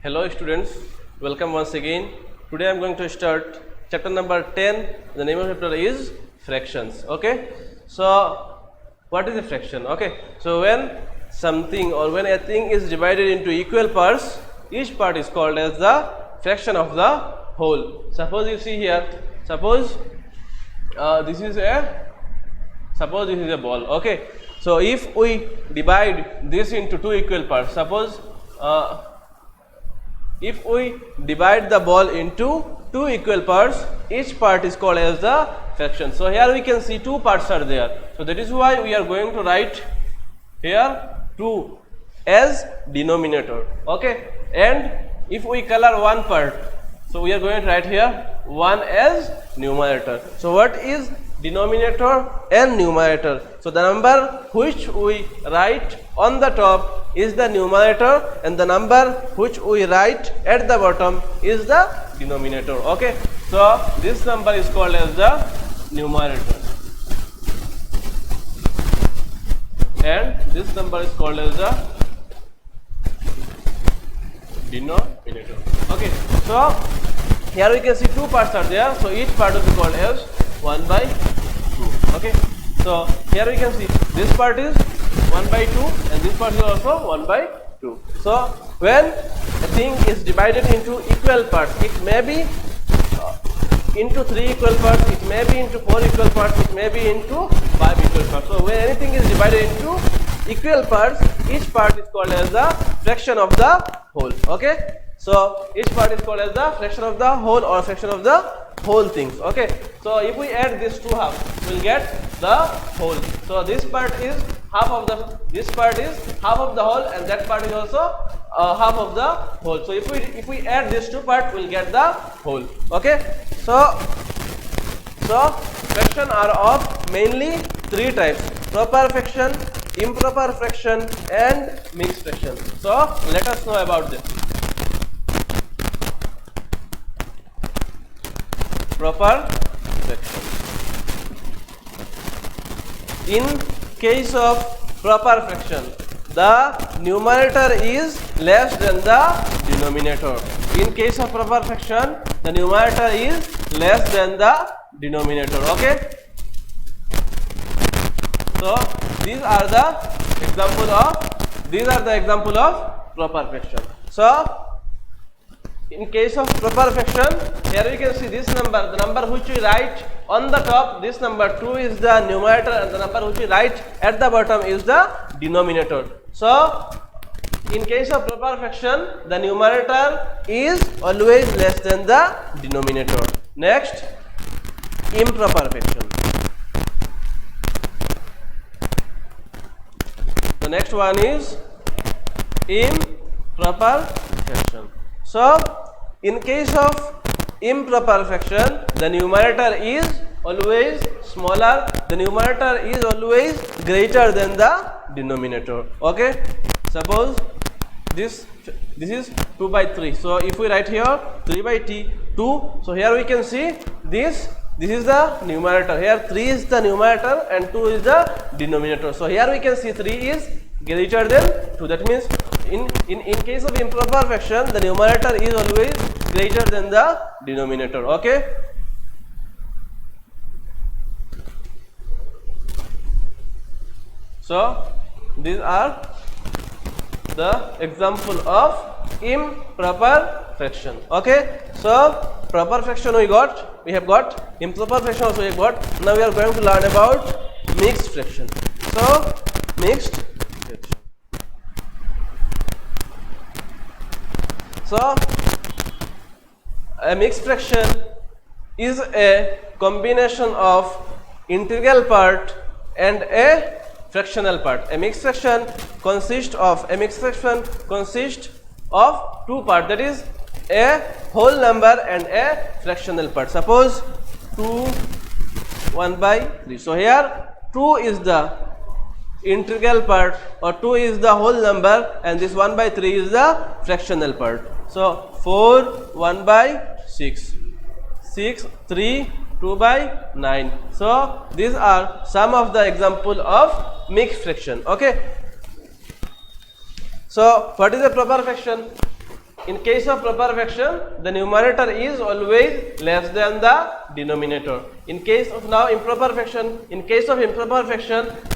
Hello students, welcome once again. Today I am going to start chapter number 10. The name of the chapter is fractions. Okay, so what is a fraction? Okay, so when something or when a thing is divided into equal parts, each part is called as the fraction of the whole. Suppose you see here, suppose this is a ball. Okay, so if we divide this into two equal parts, suppose if we divide the ball into two equal parts, each part is called as the fraction. So here we can see two parts are there. So that is why we are going to write here 2 as denominator. Okay, and if we color one part, so we are going to write here 1 as numerator. So what is denominator and numerator? So the number which we write on the top is the numerator and the number which we write at the bottom is the denominator. Okay, so this number is called as the numerator and this number is called as the denominator. Okay, so here we can see two parts are there, so each part will be called as 1 by 2. Okay, so here we can see this part is 1 by 2 and this part is also 1 by 2. So when a thing is divided into equal parts, it may be into 3 equal parts, it may be into 4 equal parts, it may be into 5 equal parts. So when anything is divided into equal parts, each part is called as the fraction of the whole. Okay, so each part is called as the fraction of the whole or fraction of the whole things. Okay, so if we add this two half, we will get the whole. So this part is half of the, this part is half of the whole and that part is also half of the whole. So if we add these two parts, we will get the whole. Okay, so fraction are of mainly three types: proper fraction, improper fraction and mixed fraction. So let us know about this. Proper fraction. In case of proper fraction, the numerator is less than the denominator. In case of proper fraction, the numerator is less than the denominator. Okay, so these are the example of proper fraction. So in case of proper fraction, here we can see this number, the number which we write on the top, this number 2 is the numerator and the number which we write at the bottom is the denominator. So in case of proper fraction, the numerator is always less than the denominator. Next, improper fraction. The next one is improper fraction. So in case of improper fraction, the numerator is always smaller, the numerator is always greater than the denominator. Okay, suppose this is 2 by 3. So if we write here 3 by 2, so here we can see this is the numerator, here 3 is the numerator and 2 is the denominator. So here we can see 3 is greater than 2. That means in case of improper fraction, the numerator is always greater than the denominator. Okay, so these are the example of improper fraction. Okay, so proper fraction we have got, improper fraction also we have got. Now we are going to learn about mixed fraction. So mixed fraction. So a mixed fraction is a combination of integral part and a fractional part. A mixed fraction consists of two parts, that is a whole number and a fractional part. Suppose 2 1 by 3. So here 2 is the integral part or 2 is the whole number and this 1 by 3 is the fractional part. So 4 1 by 6, 6 3 2 by 9. So these are some of the example of mixed fraction. Okay, so what is a proper fraction? in case of proper fraction, the numerator is always less than the denominator. In case of now improper fraction,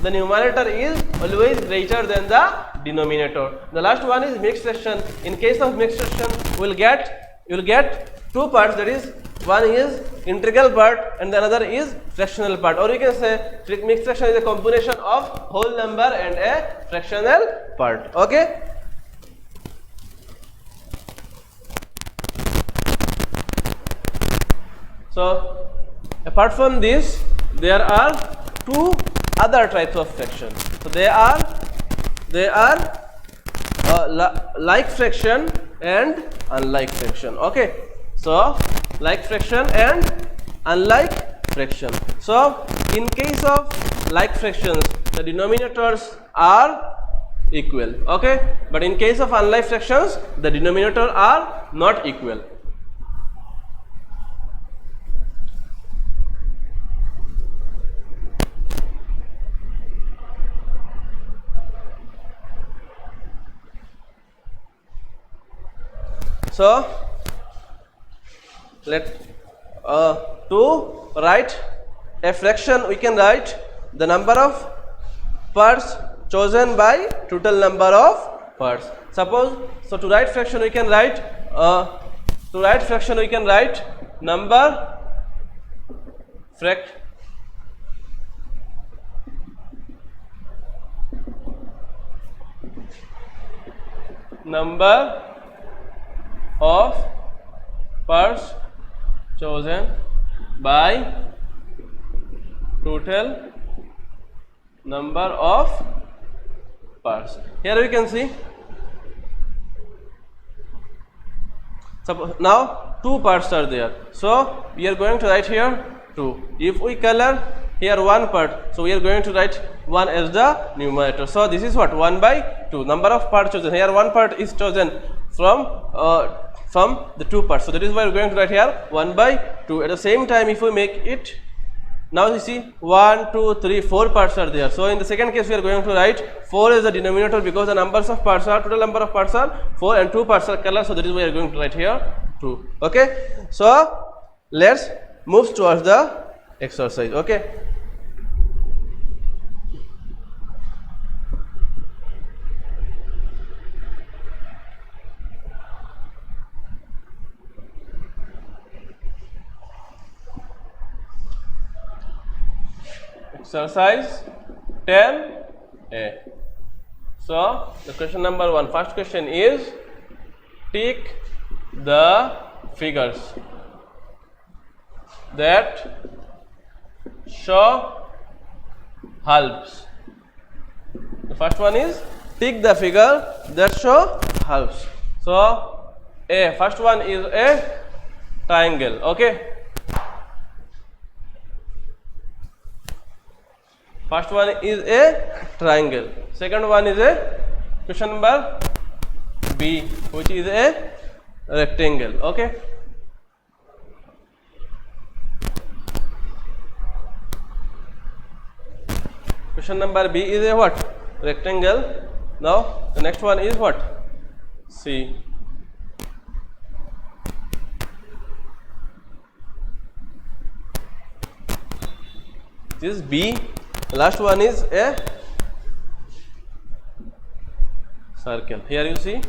the numerator is always greater than the denominator. The last one is mixed fraction. In case of mixed fraction, you will get two parts, that is, one is integral part and the other is fractional part, or you can say mixed fraction is a combination of whole number and a fractional part. Okay. So apart from this, there are two other types of fraction. So they are like fraction and unlike fraction. Okay. So like fraction and unlike fraction. So in case of like fractions, the denominators are equal. Okay. But in case of unlike fractions, the denominators are not equal. So to write a fraction, we can write the number of parts chosen by total number of parts. Suppose, so to write fraction we can write number of parts chosen by total number of parts. Here we can see, suppose now two parts are there, so we are going to write here 2. If we color here one part, so we are going to write 1 as the numerator. So this is what, 1 by 2, number of parts chosen. Here one part is chosen from the two parts, so that is why we are going to write here 1 by 2. At the same time, if we make it, now you see 1, 2, 3, 4 parts are there. So in the second case we are going to write 4 as the denominator, because the numbers of parts are, total number of parts are 4 and 2 parts are color, so that is why we are going to write here 2. Okay. So let's move towards the exercise. Okay. Exercise 10A. So the question number 1, first question is, tick the figures that show halves. The first one is tick the figure that show halves. So first one is a triangle. Okay. First one is a triangle. Second one is a question number B, which is a rectangle. Okay. Question number B is a what? Rectangle. Now the next one is what? C. This is B. The last one is a circle. Here you see.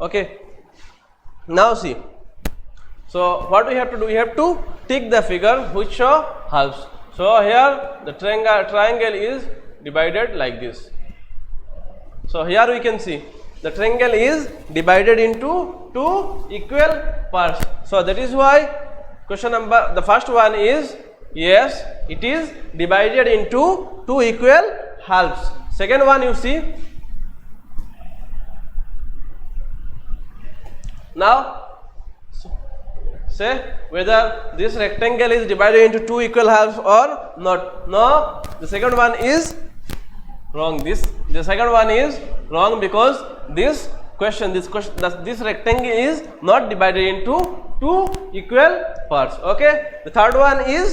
Okay. Now see, so what we have to do, we have to tick the figure which show halves. So here the triangle is divided like this. So here we can see the triangle is divided into two equal parts. So that is why question number, the first one is, yes, it is divided into two equal halves. Second one you see, now say whether this rectangle is divided into two equal halves or not. No, the second one is wrong. The second one is wrong because this rectangle is not divided into two equal parts. Okay. The third one is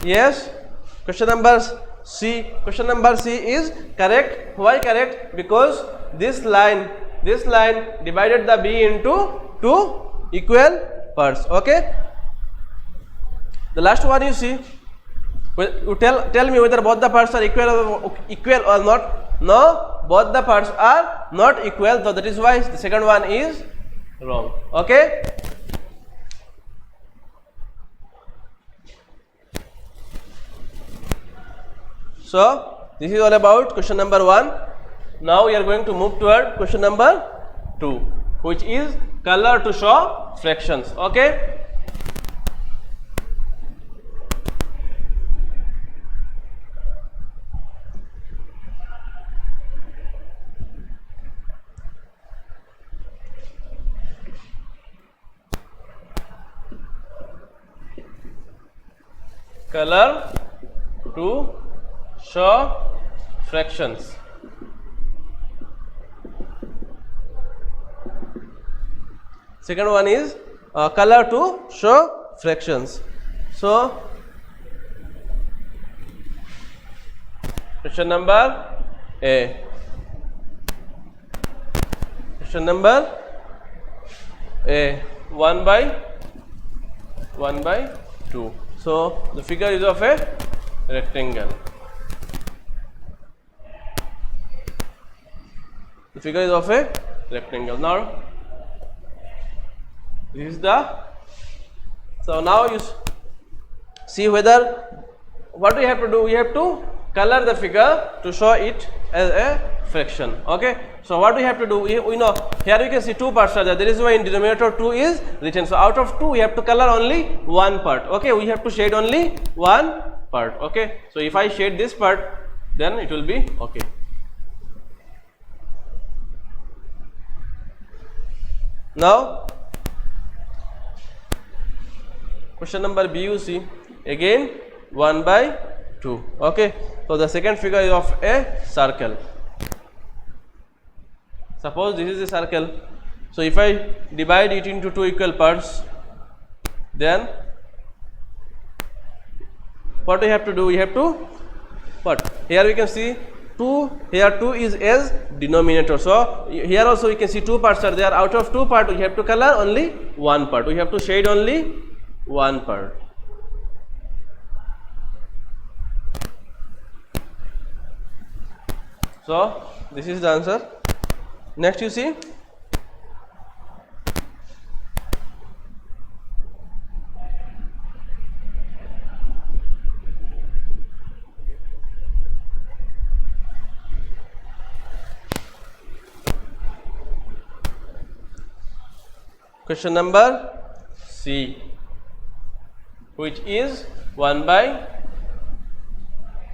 yes. Question number C. Question number C is correct. Why correct? Because this line divided the B into two equal parts. Okay. The last one you see. You tell me whether both the parts are equal or not. No, both the parts are not equal. So that is why the second one is wrong. Okay. So this is all about question number 1. Now we are going to move toward question number 2, which is color to show fractions. Okay. Color to show fractions. Second one is color to show fractions. So question number A. Question number A, 1 by 2. So the figure is of a rectangle. The figure is of a rectangle. Now this is the. So now you see whether what we have to do. We have to color the figure to show it as a fraction. Okay. So what we have to do, we know here we can see two parts are there. That is why in denominator 2 is written. So out of 2 we have to color only one part. Okay. We have to shade only one part. Okay. So if I shade this part, then it will be okay. Now question number B you see again 1 by 2. Okay. So the second figure is of a circle. Suppose this is a circle. So if I divide it into two equal parts, then what we have to do? We have to what? Here we can see 2. Here 2 is as denominator. So here also we can see two parts are there. Out of two parts we have to color only one part. We have to shade only one part. So this is the answer. Next you see question number C, which is 1 by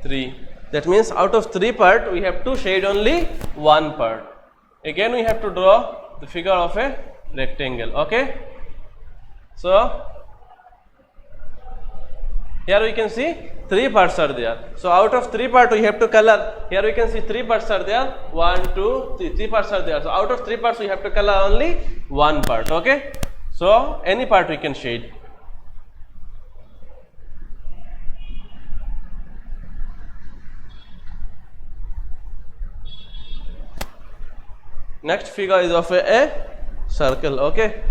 3. That means out of 3 parts we have to shade only one part. Again we have to draw the figure of a rectangle. Okay. So here we can see 3 parts are there. So out of 3 parts we have to color. Here we can see 3 parts are there. 1, 2, 3. 3 parts are there. So out of 3 parts we have to color only one part. Okay. So any part we can shade. Next figure is of a circle. Okay.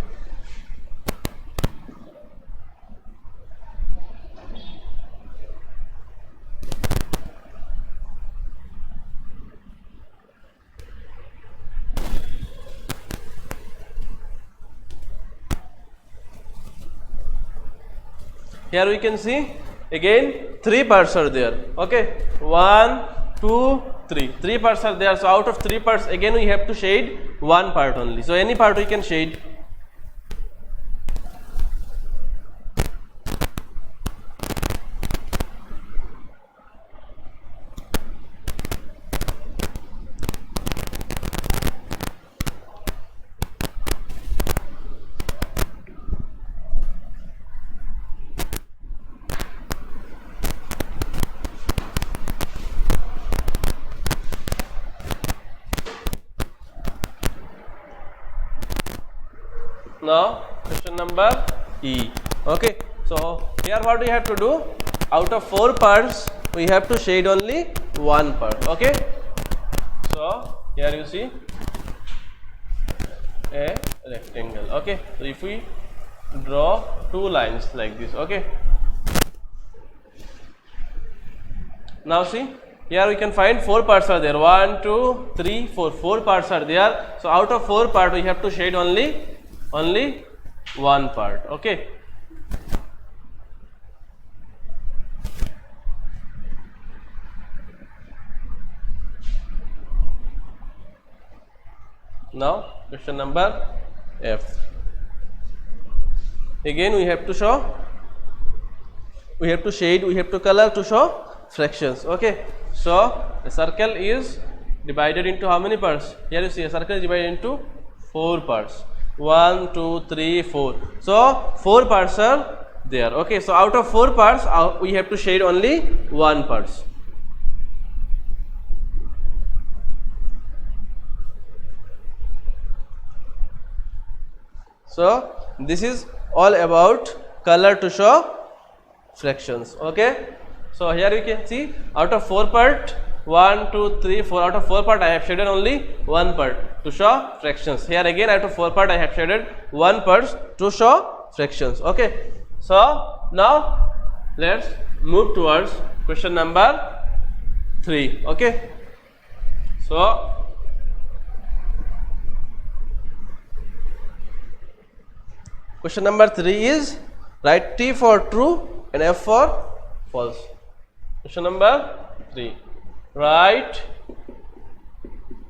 Here we can see again 3 parts are there. Okay. 1, 2, 3. 3 parts are there. So out of 3 parts again we have to shade one part only. So any part we can shade. Now question number E. Okay, so here what we have to do, out of 4 parts we have to shade only 1 part. Okay, so here you see a rectangle. Okay, so if we draw 2 lines like this, okay, now see here we can find 4 parts are there, 1 2 3 4, 4 parts are there. So out of 4 part we have to shade only 1 part. Okay, now question number F. Again we have to show, we have to shade, we have to color to show fractions. Okay, so a circle is divided into how many parts? Here you see a circle is divided into 4 parts, 1 2 3 4. So 4 parts are there. Okay, so out of 4 parts we have to shade only 1 parts. So this is all about color to show fractions. Okay, so here you can see out of 4 part, 1 2 3 4, out of 4 part I have shaded only 1 part to show fractions. Here again out of 4 part I have shaded 1 part to show fractions. Okay, so now let's move towards question number 3. Okay, so question number 3 is write T for true and F for false. Question number 3, write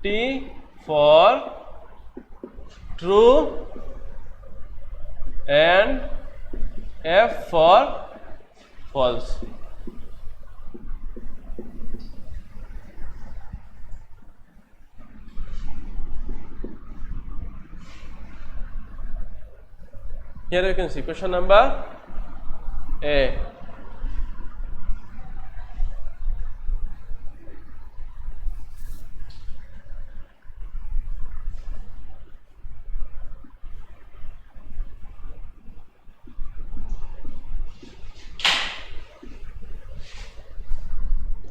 T for true and F for false. Here you can see question number A.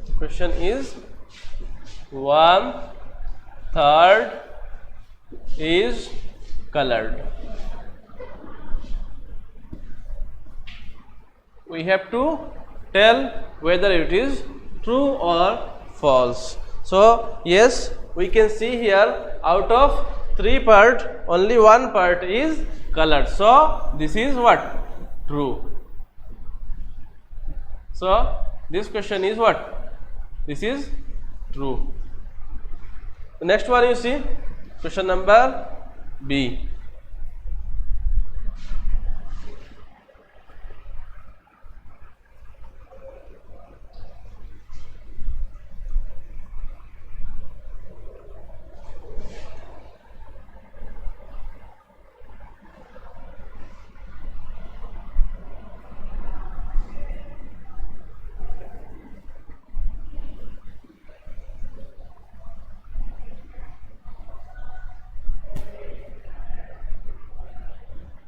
The question is 1/3 is colored. We have to tell whether it is true or false. So yes, we can see here out of 3 part only 1 part is colored. So this is what? True. So this question is what? This is true. The next one you see question number B.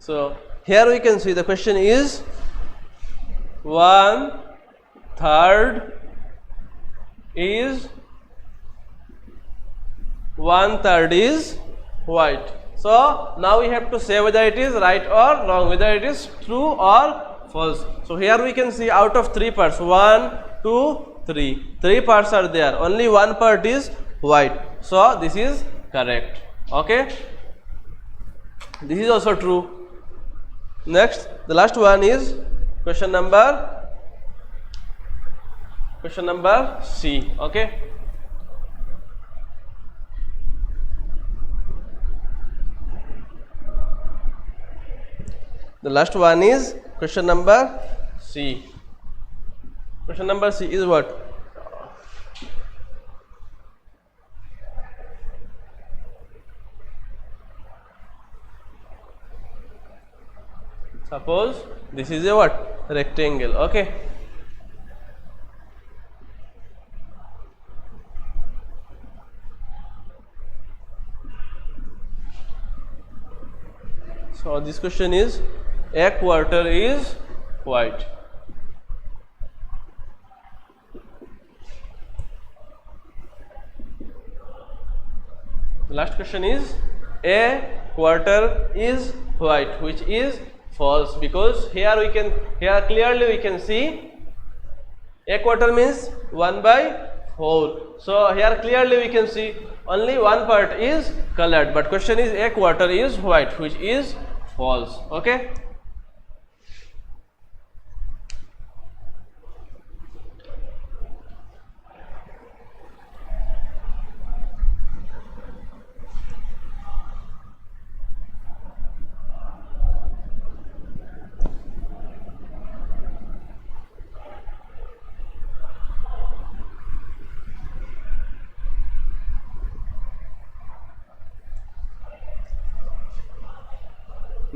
So here we can see the question is 1/3 is 1/3 is white. So now we have to say whether it is right or wrong, whether it is true or false. So here we can see out of 3 parts, 1 2 3, 3 parts are there, only 1 part is white. So this is correct. Okay, this is also true. Next, the last one is question number C. Okay, the last one is question number C. Question number C is what? Suppose this is a what? Rectangle. Okay, so or this question is a quarter is white. The last question is a quarter is white, which is false, because here clearly we can see a quarter means 1/4. So here clearly we can see only one part is colored, but question is a quarter is white, which is false. Okay.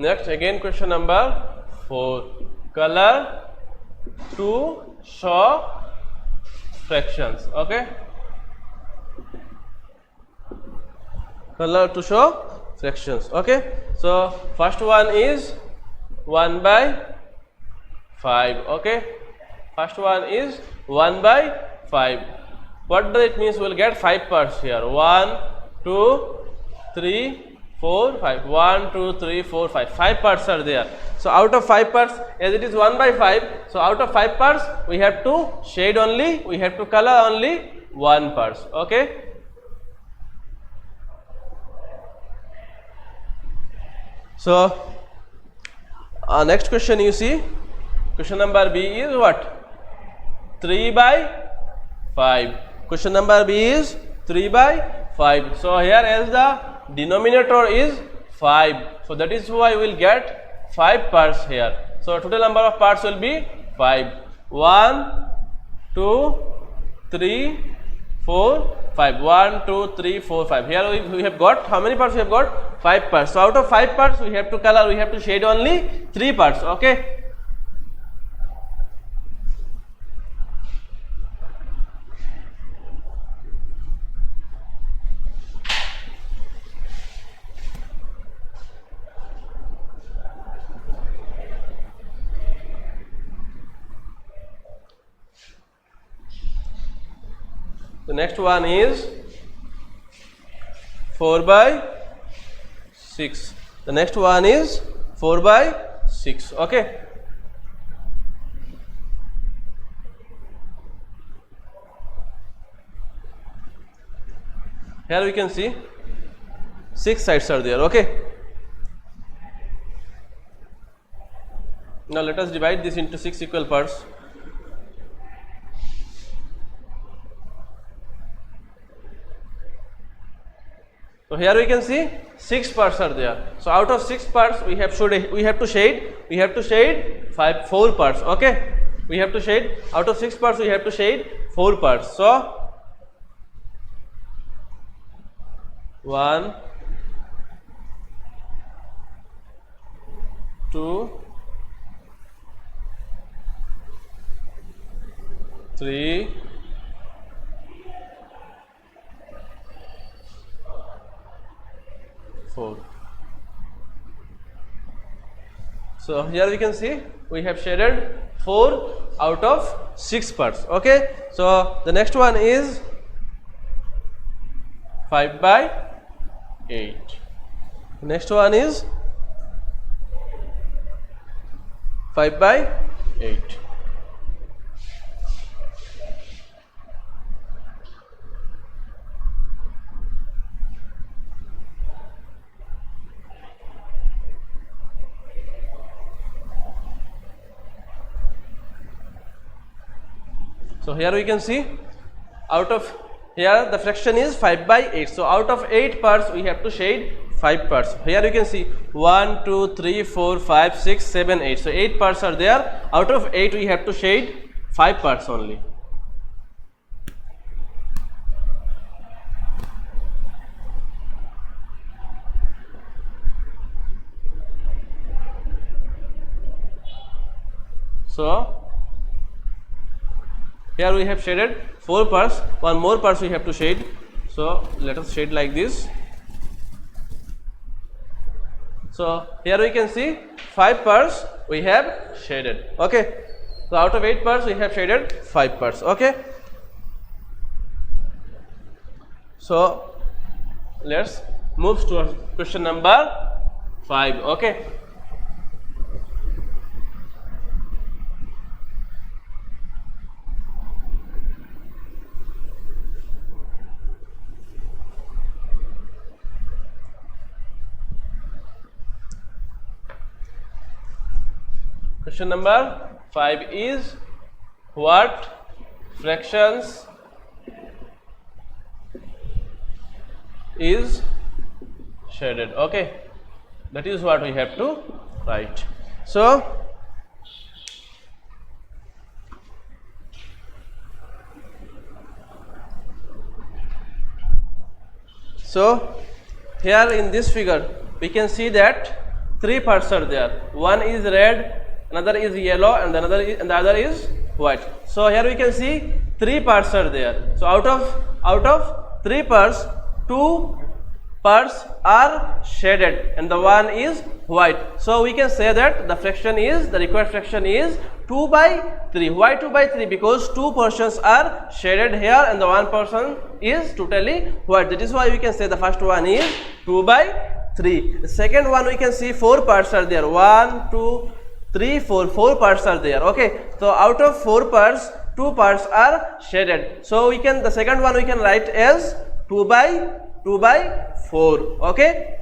Next, again question number 4. Color to show fractions. Okay. Color to show fractions. Okay. So first one is 1/5. Okay. First one is 1/5. What does it mean? We'll get 5 parts here. 1, 2, 3, 4, 5. 1, 2, 3, 4, 5. 5 parts are there. So out of 5 parts, as it is 1/5, so out of 5 parts, we have to shade only, we have to color only 1 part. Okay. So next question you see, question number B is what? 3/5. Question number B is 3/5. So here as the denominator is 5, so that is why we will get 5 parts here. So total number of parts will be 5. 1, 2, 3, 4, 5. 1, 2, 3, 4, 5. Here we have got how many parts? We have got 5 parts. So out of 5 parts we have to color, we have to shade only 3 parts. Okay. The next one is 4/6. The next one is 4/6. Okay. Here we can see 6 sides are there. Okay. Now let us divide this into 6 equal parts. So here we can see 6 parts are there. So out of 6 parts we have to shade 4 parts. Okay. We have to shade, out of 6 parts we have to shade 4 parts. So 1, 2, 3, 4. So here we can see we have shaded 4 out of 6 parts. Okay. So the next one is 5/8. Next one is 5/8. So here we can see out of here the fraction is 5/8. So out of 8 parts we have to shade 5 parts. Here you can see 1, 2, 3, 4, 5, 6, 7, 8. So 8 parts are there. Out of 8 we have to shade 5 parts only. So here we have shaded 4 parts, one more parts we have to shade. So let us shade like this. So here we can see 5 parts we have shaded. Okay. So out of 8 parts we have shaded 5 parts. Okay. So let's move to question number 5. Okay. Question number 5 is, what fractions is shaded? Okay, that is what we have to write. So here in this figure we can see that 3 parts are there. One is red, another is yellow, and the other is white. So here we can see 3 parts are there. So out of 3 parts, 2 parts are shaded and the one is white. So we can say that the required fraction is 2 by 3. Why 2 by 3? Because 2 portions are shaded here and the one portion is totally white. That is why we can say the first one is 2 by 3. The second one we can see 4 parts are there. 1, 2, 3, 4. 4 parts are there. Okay. So out of 4 parts, 2 parts are shaded. So the second one we can write as 2 by 4. Okay.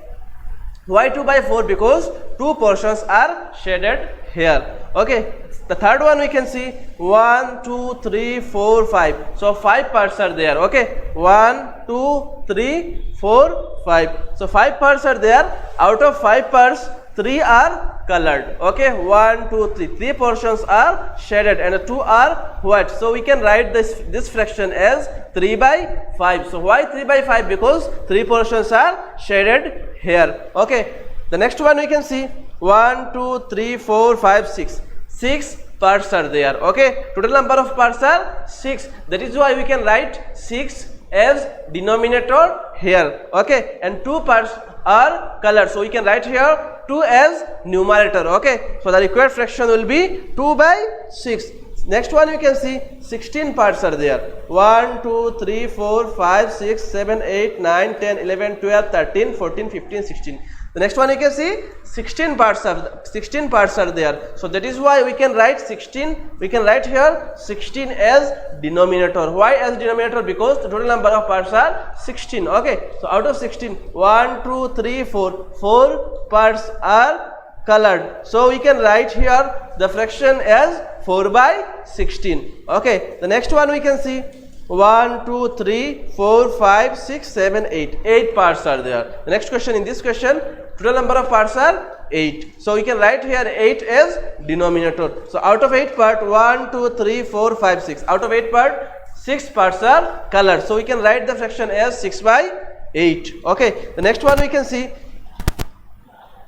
Why 2 by 4? Because 2 portions are shaded here. Okay. The third one we can see 1, 2, 3, 4, 5. So 5 parts are there. Okay. 1, 2, 3, 4, 5. So 5 parts are there. Out of 5 parts, 3 are colored. Okay. 1, 2, 3. 3 portions are shaded and 2 are white. So we can write this fraction as 3 by 5. So why 3 by 5? Because 3 portions are shaded here. Okay. The next one we can see 1, 2, 3, 4, 5, 6. 6 parts are there. Okay. Total number of parts are 6. That is why we can write 6 as denominator here. Okay. And 2 parts are colored. So we can write here 2 as numerator. Okay. So the required fraction will be 2 by 6. Next one you can see 16 parts are there. 1, 2, 3, 4, 5, 6, 7, 8, 9, 10, 11, 12, 13, 14, 15, 16. The next one you can see 16 parts are there. So that is why we can write 16. We can write here 16 as denominator. Why as denominator? Because the total number of parts are 16. Okay. So out of 16, 1, 2, 3, 4. 4 parts are colored. So we can write here the fraction as 4 by 16. Okay. The next one we can see 1, 2, 3, 4, 5, 6, 7, 8. 8 parts are there. The next question, in this question, total number of parts are 8. So we can write here 8 as denominator. So out of 8 part, 1, 2, 3, 4, 5, 6. Out of 8 part, 6 parts are colored. So we can write the fraction as 6 by 8. Okay. The next one we can see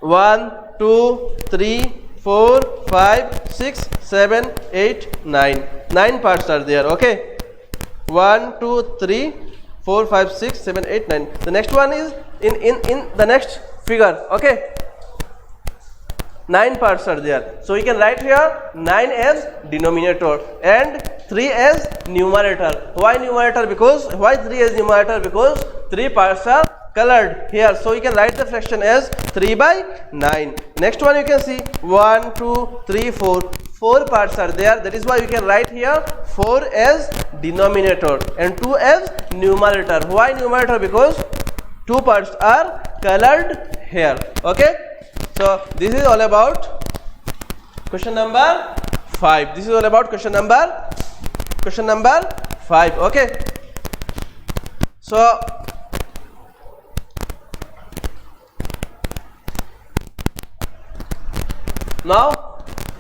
1, 2, 3, 4, 5, 6, 7, 8, 9. 9 parts are there. Okay. 1, 2, 3, 4, 5, 6, 7, 8, 9. The next one is in the next figure. Okay. 9 parts are there. So we can write here 9 as denominator and 3 as numerator. Why numerator? Because why 3 as numerator? Because 3 parts are colored here. So we can write the fraction as 3 by 9. Next one you can see 1, 2, 3, 4. 4 parts are there. That is why we can write here 4 as denominator and 2 as numerator. Why numerator? Because 2 parts are colored here. Okay. So this is all about question number 5. This is all about question number 5. Okay. So now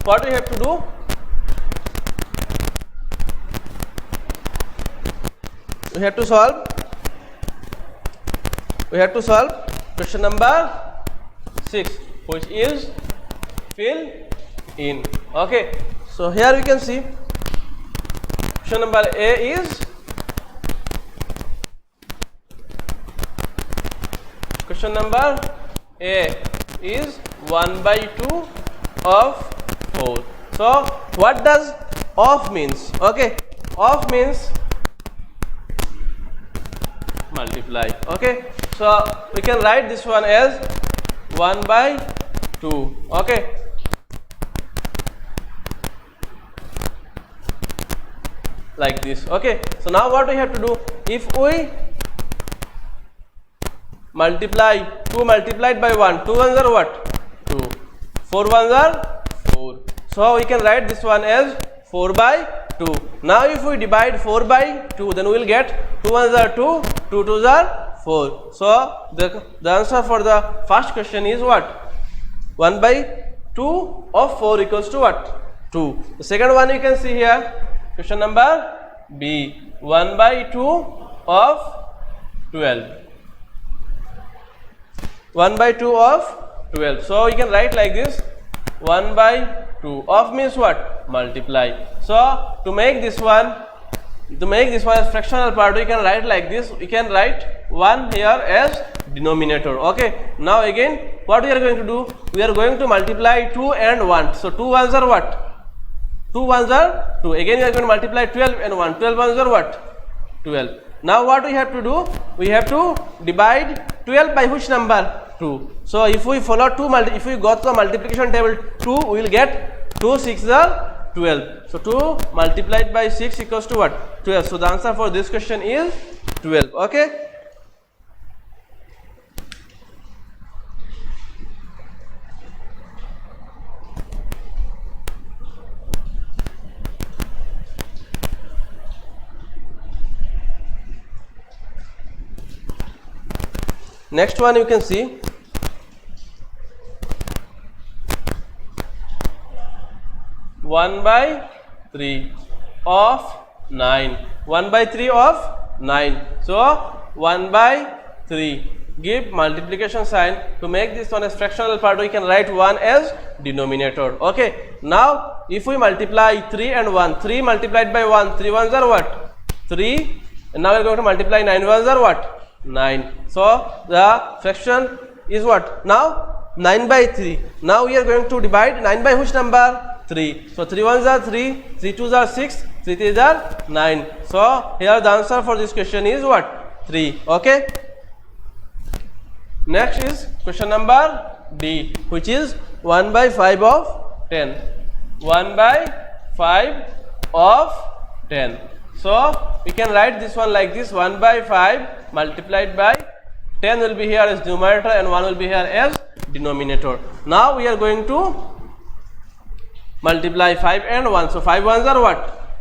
what we have to do? We have to solve question number 6, which is fill in. Okay. So here we can see question number A is is 1 by 2 of 4. So what does of means? Okay, of means multiply. Okay, so we can write this one as 1 by 2. Okay, like this. Okay, so now what we have to do, if we multiply 2 multiplied by 1, 2 ones are what? 2, 4 ones are 4. So we can write this one as 4 by 2. Now if we divide 4 by 2, then we will get 2 ones are 2, 2 twos are 4. So the answer for the first question is what? 1 by 2 of 4 equals to what? 2. The second one you can see here, question number B, 1 by 2 of 12. 1 by 2 of 12. So you can write like this, 1 by 2 of means what? Multiply. So to make this one as fractional part, we can write like this. We can write 1 here as denominator. Okay, now again what we are going to do, we are going to multiply 2 and 1. So 2 ones are what? 2 ones are 2. Again we are going to multiply 12 and 1. 12 ones are what? 12. Now what we have to do, we have to divide 12 by which number? 2. So if we follow if we go to the multiplication table 2, we will get 2 6 are 12. So 2 multiplied by 6 equals to what? 12. So the answer for this question is 12. Okay. Next one you can see, one by 3 of 9. 1 by 3 of 9. So 1 by 3. Give multiplication sign. To make this one as fractional part, we can write 1 as denominator. Okay. Now if we multiply 3 and 1, 3 multiplied by 1, 3 ones are what? 3. And now we are going to multiply 9 ones are what? 9. So the fraction is what? Now 9 by 3. Now we are going to divide 9 by which number? 3. So 3 ones are 3, 3 twos are 6, 3 threes are 9. So here the answer for this question is what? 3. Okay. Next is question number D, which is 1 by 5 of 10. 1 by 5 of 10. So we can write this one like this, 1 by 5 multiplied by 10 will be here as numerator and 1 will be here as denominator. Now we are going to multiply 5 and 1. So 5 ones are what?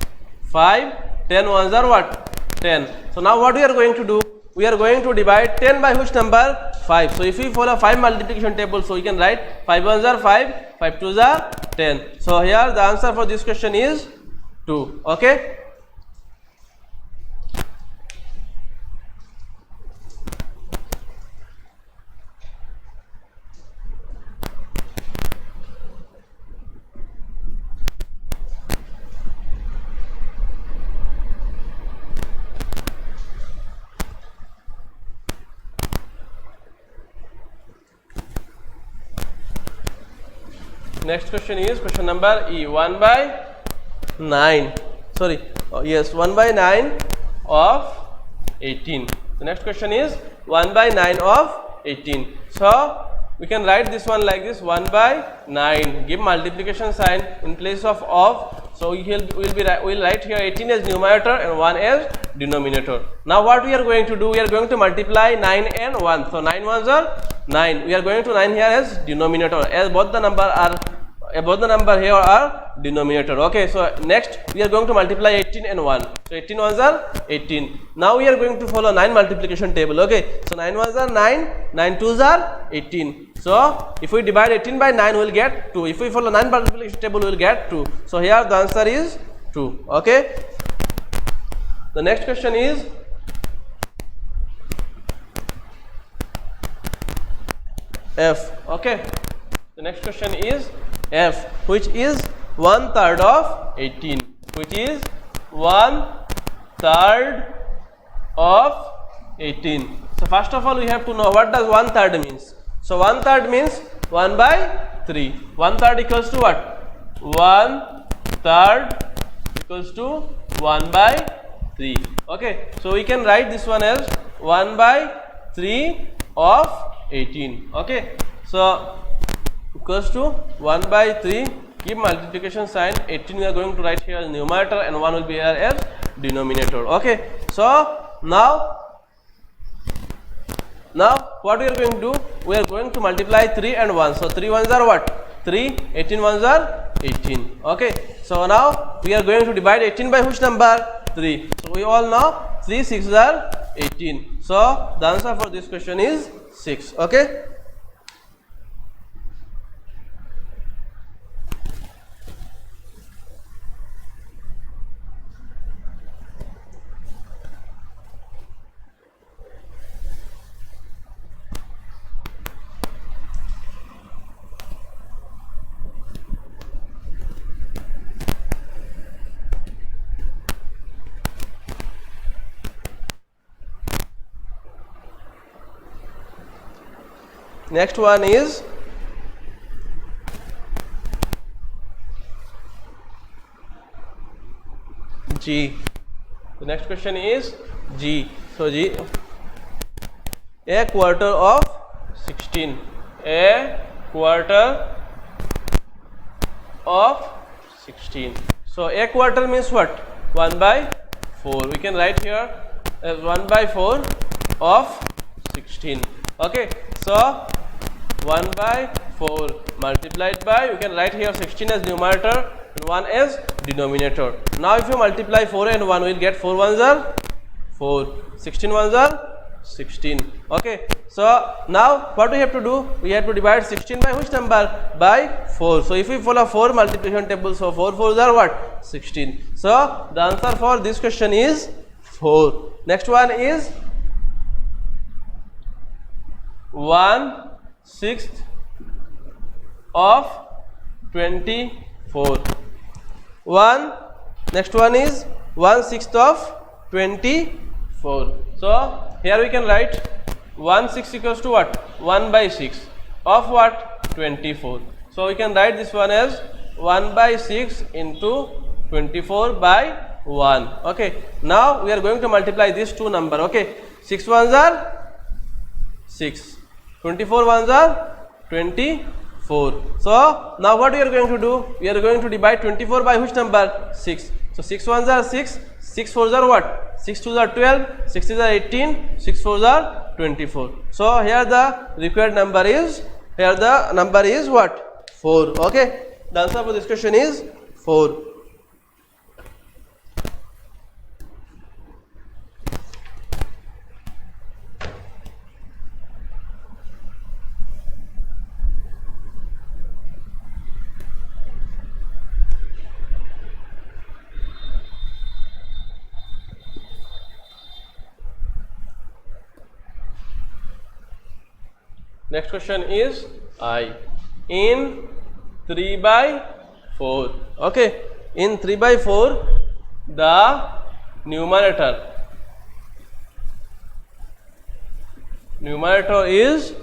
5, 10 ones are what? 10. So now what we are going to do? We are going to divide 10 by which number? 5. So if we follow 5 multiplication table, so we can write 5 ones are 5, 5 twos are 10. So here the answer for this question is 2. Okay. Next question is question number E, 1 by 9. Sorry, yes, 1 by 9 of 18. The next question is 1 by 9 of 18. So we can write this one like this, 1 by 9. Give multiplication sign in place of. So we'll write here 18 as numerator and 1 as denominator. Now what we are going to do? We are going to multiply 9 and 1. So 9 ones are 9. We are going to 9 here as denominator, as both the number here are denominator. Okay, so next we are going to multiply 18 and 1. So 18 ones are 18. Now we are going to follow 9 multiplication table. Okay, so 9 ones are 9, 9 twos are 18. So if we divide 18 by 9, we will get 2. If we follow 9 multiplication table, we will get 2. So here the answer is 2. Okay. The next question is F. Okay. The next question is F, which is 1/3 of 18. Which is 1/3 of 18. So first of all, we have to know what does 1/3 means. So 1/3 means 1 by 3. 1/3 equals to what? 1/3 equals to 1 by 3. Okay, so we can write this one as 1 by 3 of 18. Okay, so equals to 1 by 3. Keep multiplication sign. 18 we are going to write here as numerator and 1 will be here as denominator. Okay, so now what we are going to do? We are going to multiply 3 and 1. So 3 ones are what? 3. 18 ones are 18. Okay, so now we are going to divide 18 by which number? 3. So we all know 3 6 are 18. So the answer for this question is 6. Okay. Next one is G. The next question is G. So G, a quarter of 16. A quarter of 16. So a quarter means what? 1 by 4. We can write here as 1 by 4 of 16. Okay, so 1 by 4 multiplied by, you can write here 16 as numerator and 1 as denominator. Now if you multiply 4 and 1, we will get 4 ones are 4, 16 ones are 16. Okay, so now what we have to do? We have to divide 16 by which number? By 4. So if we follow 4 multiplication table, so 4 4s are what? 16. So the answer for this question is 4. Next one is 1/6 of 24. Next one is 1/6 of 24. So here we can write 1/6 equals to what? 1 by 6 of what? 24. So we can write this one as 1 by 6 into 24 by 1. Okay, now we are going to multiply these two number. Okay, 6 ones are 6, 24 ones are 24. So now what we are going to do? We are going to divide 24 by which number? 6. So 6 ones are 6, 6 fours are what? 6 twos are 12, 6 threes are 18, 6 fours are 24. So here the required number is, what? 4. Okay, the answer for this question is 4. Next question is I. In 3 by 4. Okay, in 3 by 4, the numerator is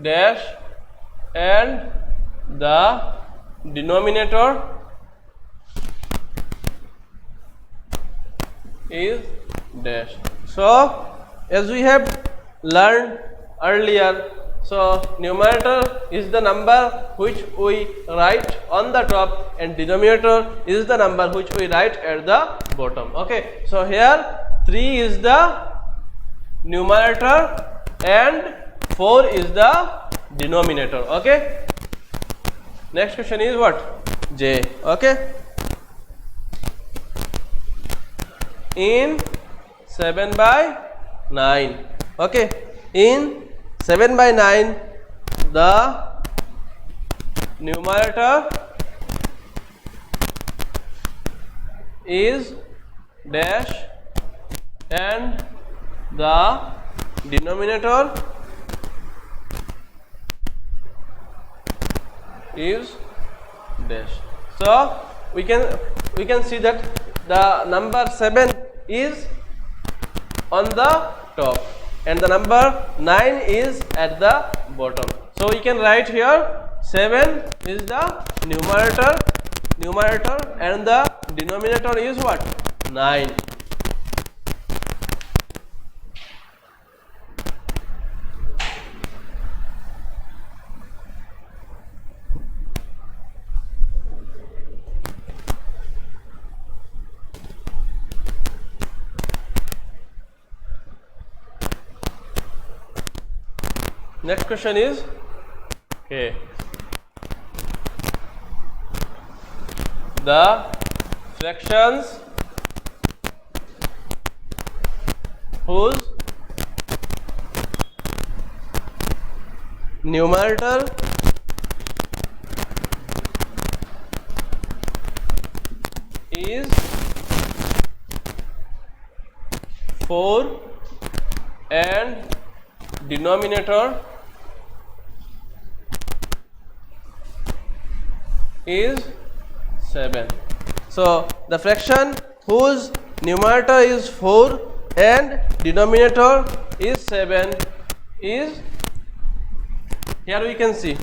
dash and the denominator is dash. So as we have learned earlier, so numerator is the number which we write on the top and denominator is the number which we write at the bottom. Okay, so here 3 is the numerator and 4 is the denominator. Okay, next question is what? J. Okay, in 7 by 9. Okay, in 7 by 9, the numerator is dash and the denominator is dash. So we can see that the number 7 is on the top. and the number 9 is at the bottom. So we can write here 7 is the numerator and the denominator is what? 9. Next question is, okay, the fractions whose numerator is 4 and denominator is 7. So the fraction whose numerator is 4 and denominator is 7 is, here we can see,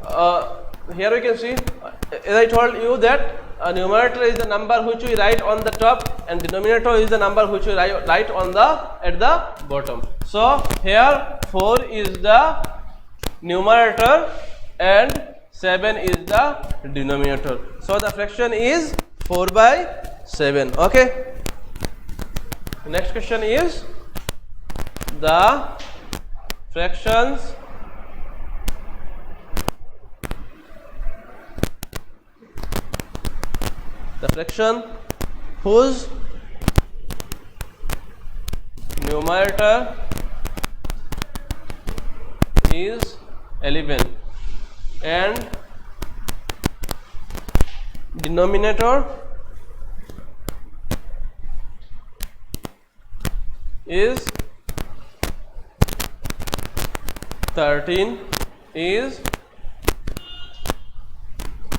as I told you that a numerator is the number which we write on the top and denominator is the number which we write on the at the bottom. So here 4 is the numerator and 7 is the denominator. So the fraction is 4 by 7. Okay. Next question is the fractions whose numerator is 11 and denominator is 13 is,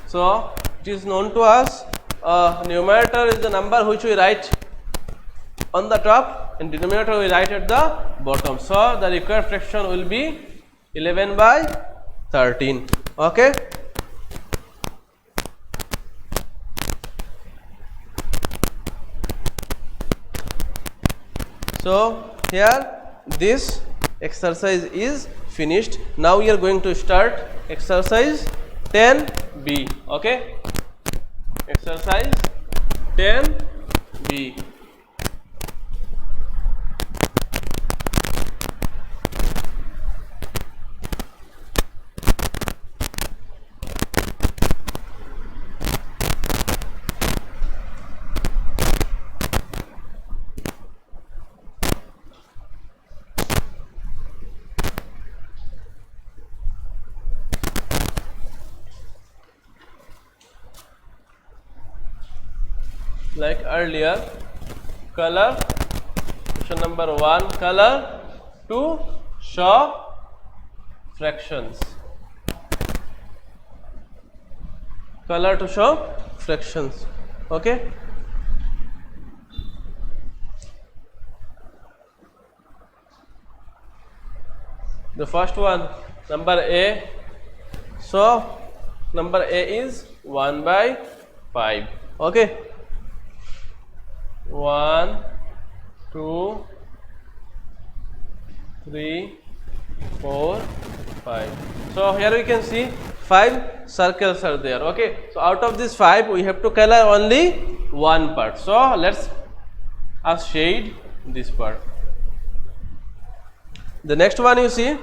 so it is known to us numerator is the number which we write on the top and denominator we write at the bottom. So the required fraction will be 11 by 13. Okay. So here this exercise is finished. Now we are going to start exercise 10b. Okay. Exercise 10b. Like earlier, color, question number 1, color to show fractions. Color to show fractions. Okay. The first one, number A. So number A is 1 by 5. Okay. 1, 2, 3, 4, 5. So here we can see 5 circles are there. Okay. So out of this 5 we have to color only one part. So let's shade this part. The next one you see,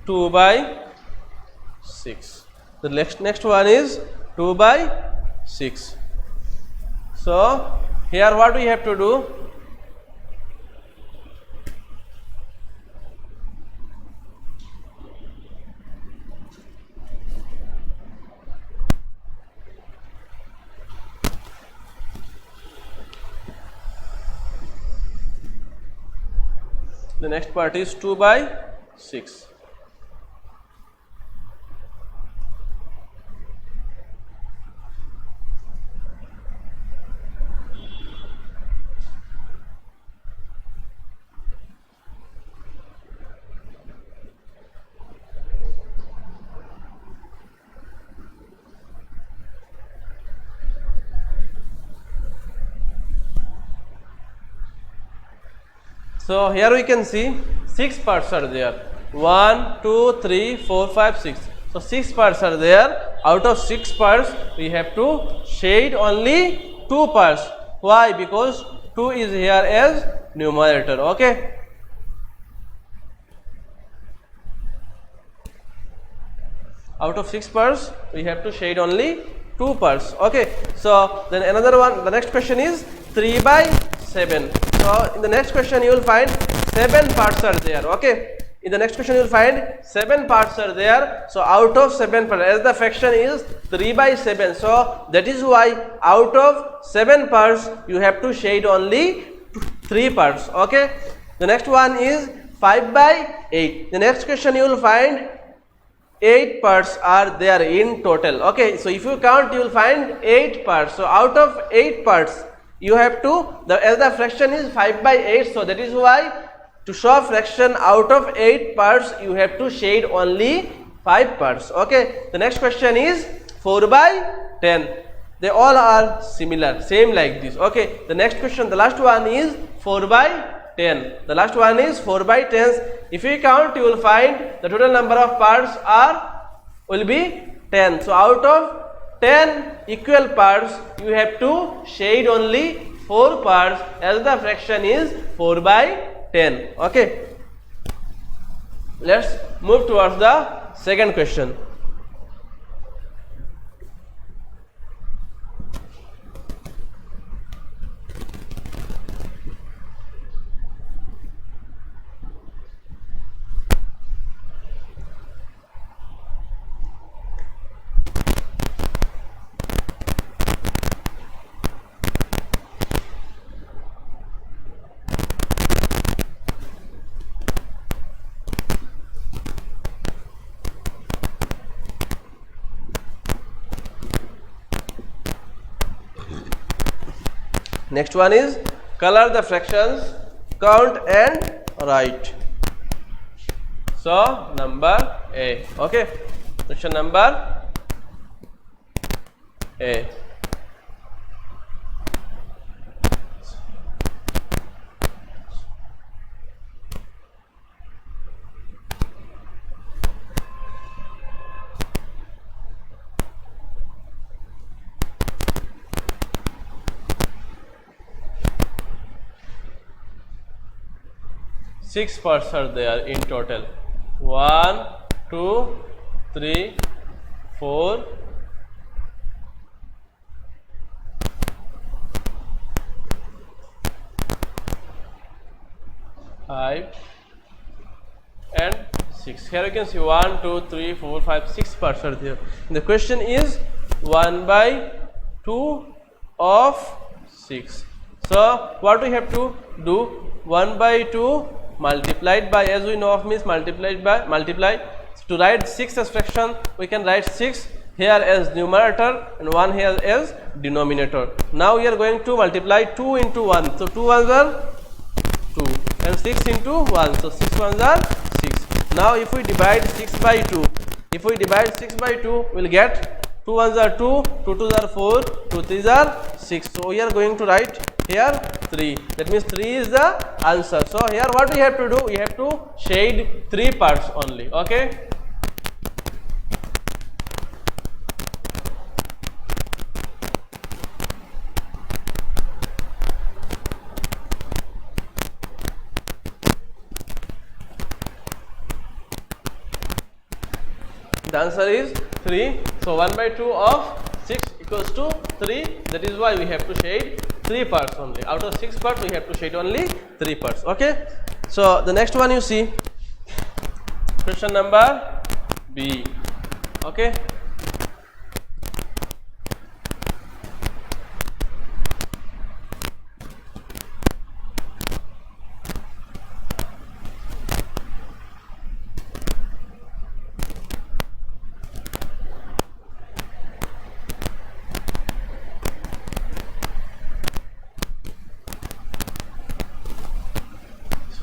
two by 6. The next one is 2 by 6. So here what we have to do, the next part is 2 by 6. So here we can see 6 parts are there. 1, 2, 3, 4, 5, 6. So 6 parts are there. Out of 6 parts, we have to shade only 2 parts. Why? Because 2 is here as numerator. Okay. Out of 6 parts, we have to shade only 2 parts. Okay. So then another one. The next question is 3 by 7. So in the next question you will find 7 parts are there. Okay. In the next question you will find 7 parts are there. So out of 7 parts, as the fraction is 3 by 7. So that is why out of 7 parts you have to shade only 3 parts. Okay. The next one is 5 by 8. The next question you will find 8 parts are there in total. Okay. So if you count you will find 8 parts. So out of 8 parts you have to, as the fraction is 5 by 8, so that is why to show fraction out of 8 parts you have to shade only 5 parts. Okay. The next question is 4 by 10. They all are similar, same like this. Okay. The next question, the last one is 4 by 10. The last one is 4 by 10. If you count you will find the total number of parts will be 10. So out of 10 equal parts you have to shade only 4 parts, as the fraction is 4 by 10. Okay. Let's move towards the second question. Next one is color the fractions, count and write. So number A. Okay. Question number A. Six parts are there in total. 1, 2, 3, 4, 5 and 6. Here you can see 1, 2, 3, 4, 5, 6 parts are there. And the question is 1 by 2 of 6. So what we have to do? 1 by 2 multiplied by, as we know of means multiply. To write 6 as fraction, we can write 6 here as numerator and 1 here as denominator. Now we are going to multiply 2 into 1. So 2 ones are 2 and 6 into 1. So 6 ones are 6. Now if we divide 6 by 2, we will get 2 ones are 2, 2 twos are 4, 2 threes are 6. So we are going to write here 3. That means 3 is the answer. So here what we have to do? We have to shade 3 parts only. Okay. The answer is 3. So 1 by 2 of 6 equals to 3. That is why we have to shade 3 parts only. Out of 6 parts we have to shade only 3 parts. Okay. So the next one you see, question number B. Okay.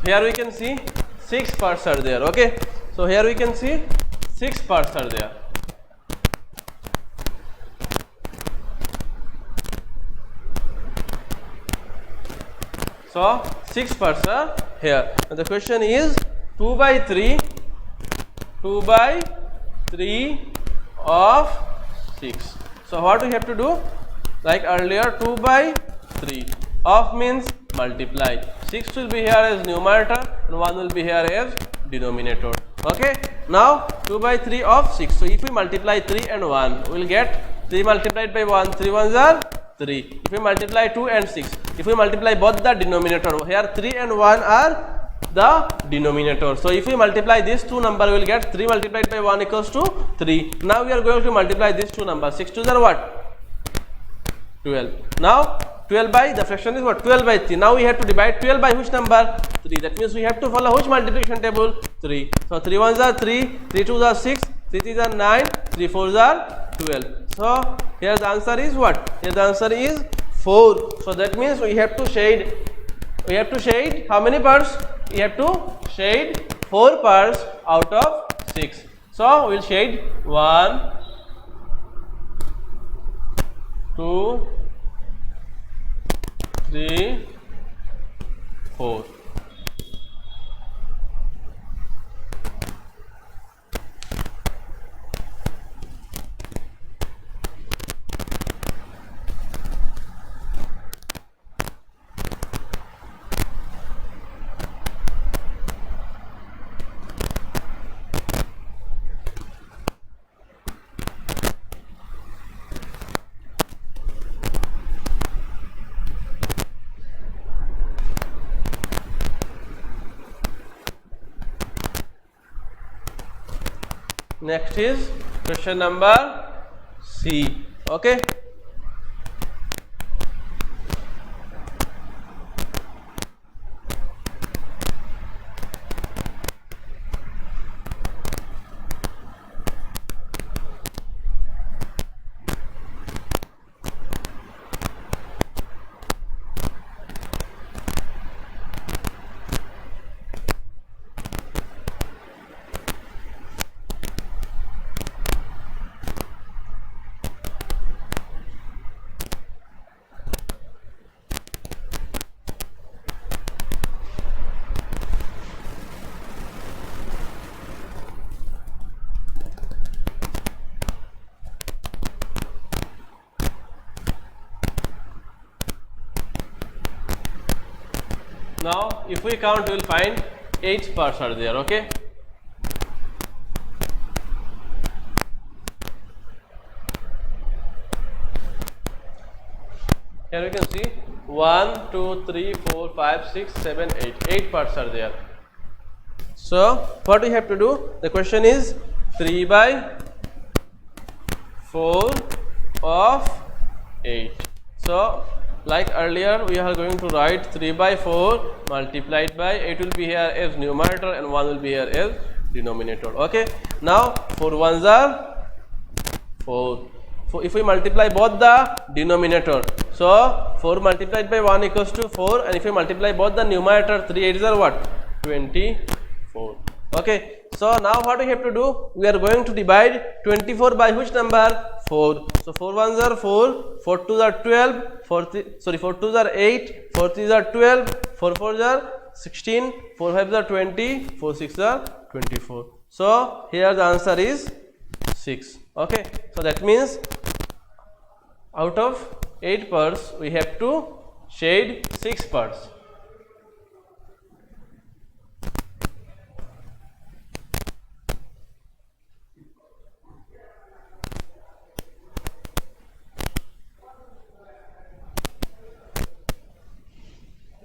Here we can see 6 parts are there. Okay. So here we can see 6 parts are there. So 6 parts are here. And the question is 2 by 3 of 6. So what we have to do? Like earlier, 2 by 3 of means multiply. 6 will be here as numerator and 1 will be here as denominator. Okay. Now 2 by 3 of 6. So if we multiply 3 and 1, we will get 3 multiplied by 1, 3 ones are 3. If we multiply 2 and 6, if we multiply both the denominator, here 3 and 1 are the denominator. So if we multiply these two numbers, we will get 3 multiplied by 1 equals to 3. Now we are going to multiply these two numbers. 6 2s are what? 12. Now 12 by, the fraction is what? 12 by 3. Now we have to divide 12 by which number? 3. That means we have to follow which multiplication table? 3. So 3 ones are 3, 3 2s are 6, 3 3s are 9, 3 4s are 12. So here the answer is what? Here the answer is 4. So that means we have to shade. We have to shade how many parts? We have to shade 4 parts out of 6. So we will shade 1, 2, 3, 4. Next is question number C. Okay. Now if we count, we will find 8 parts are there. Okay. Here we can see 1, 2, 3, 4, 5, 6, 7, 8. 8 parts are there. So what we have to do? The question is 3 by 4 of 8. So like earlier, we are going to write 3 by 4 multiplied by 8 will be here as numerator and 1 will be here as denominator. Okay. Now 4 ones are 4. If we multiply both the denominator, so 4 multiplied by 1 equals to 4, and if we multiply both the numerator, 3 8s are what? 24. Okay. So now what we have to do? We are going to divide 24 by which number? 4. So 4 ones are 4, 4 2s are 12, 4 2s are 8, 4 3s are 12, 4 4s are 16, 4 5s are 20, 4 6s are 24. So here the answer is 6. Okay. So that means out of 8 parts we have to shade 6 parts.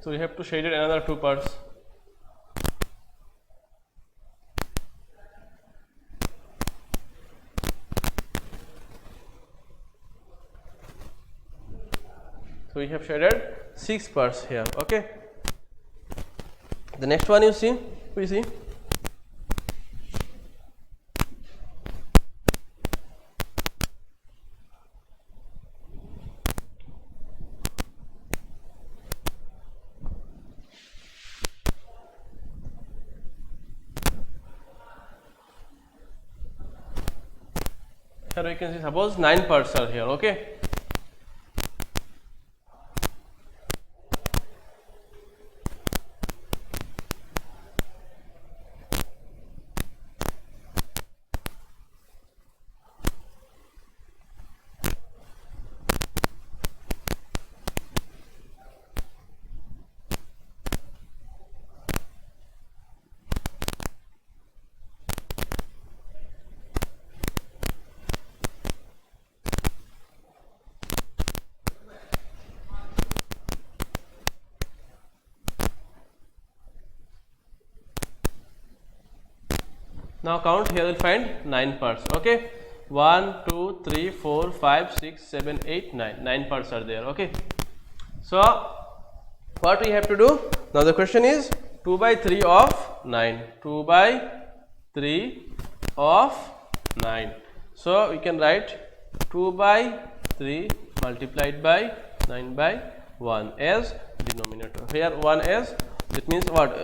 So we have to shade it another 2 parts. So we have shaded 6 parts here. Okay. The next one we see. Here we can see suppose 9 parts are here. Okay. Now count, here we'll find 9 parts. Okay, 1, 2, 3, 4, 5, 6, 7, 8, 9. 9 parts are there. Okay, so what we have to do now, the question is 2 by 3 of 9. 2 by 3 of 9. So we can write 2 by 3 multiplied by 9 by 1 as denominator. Here 1 as, that means what,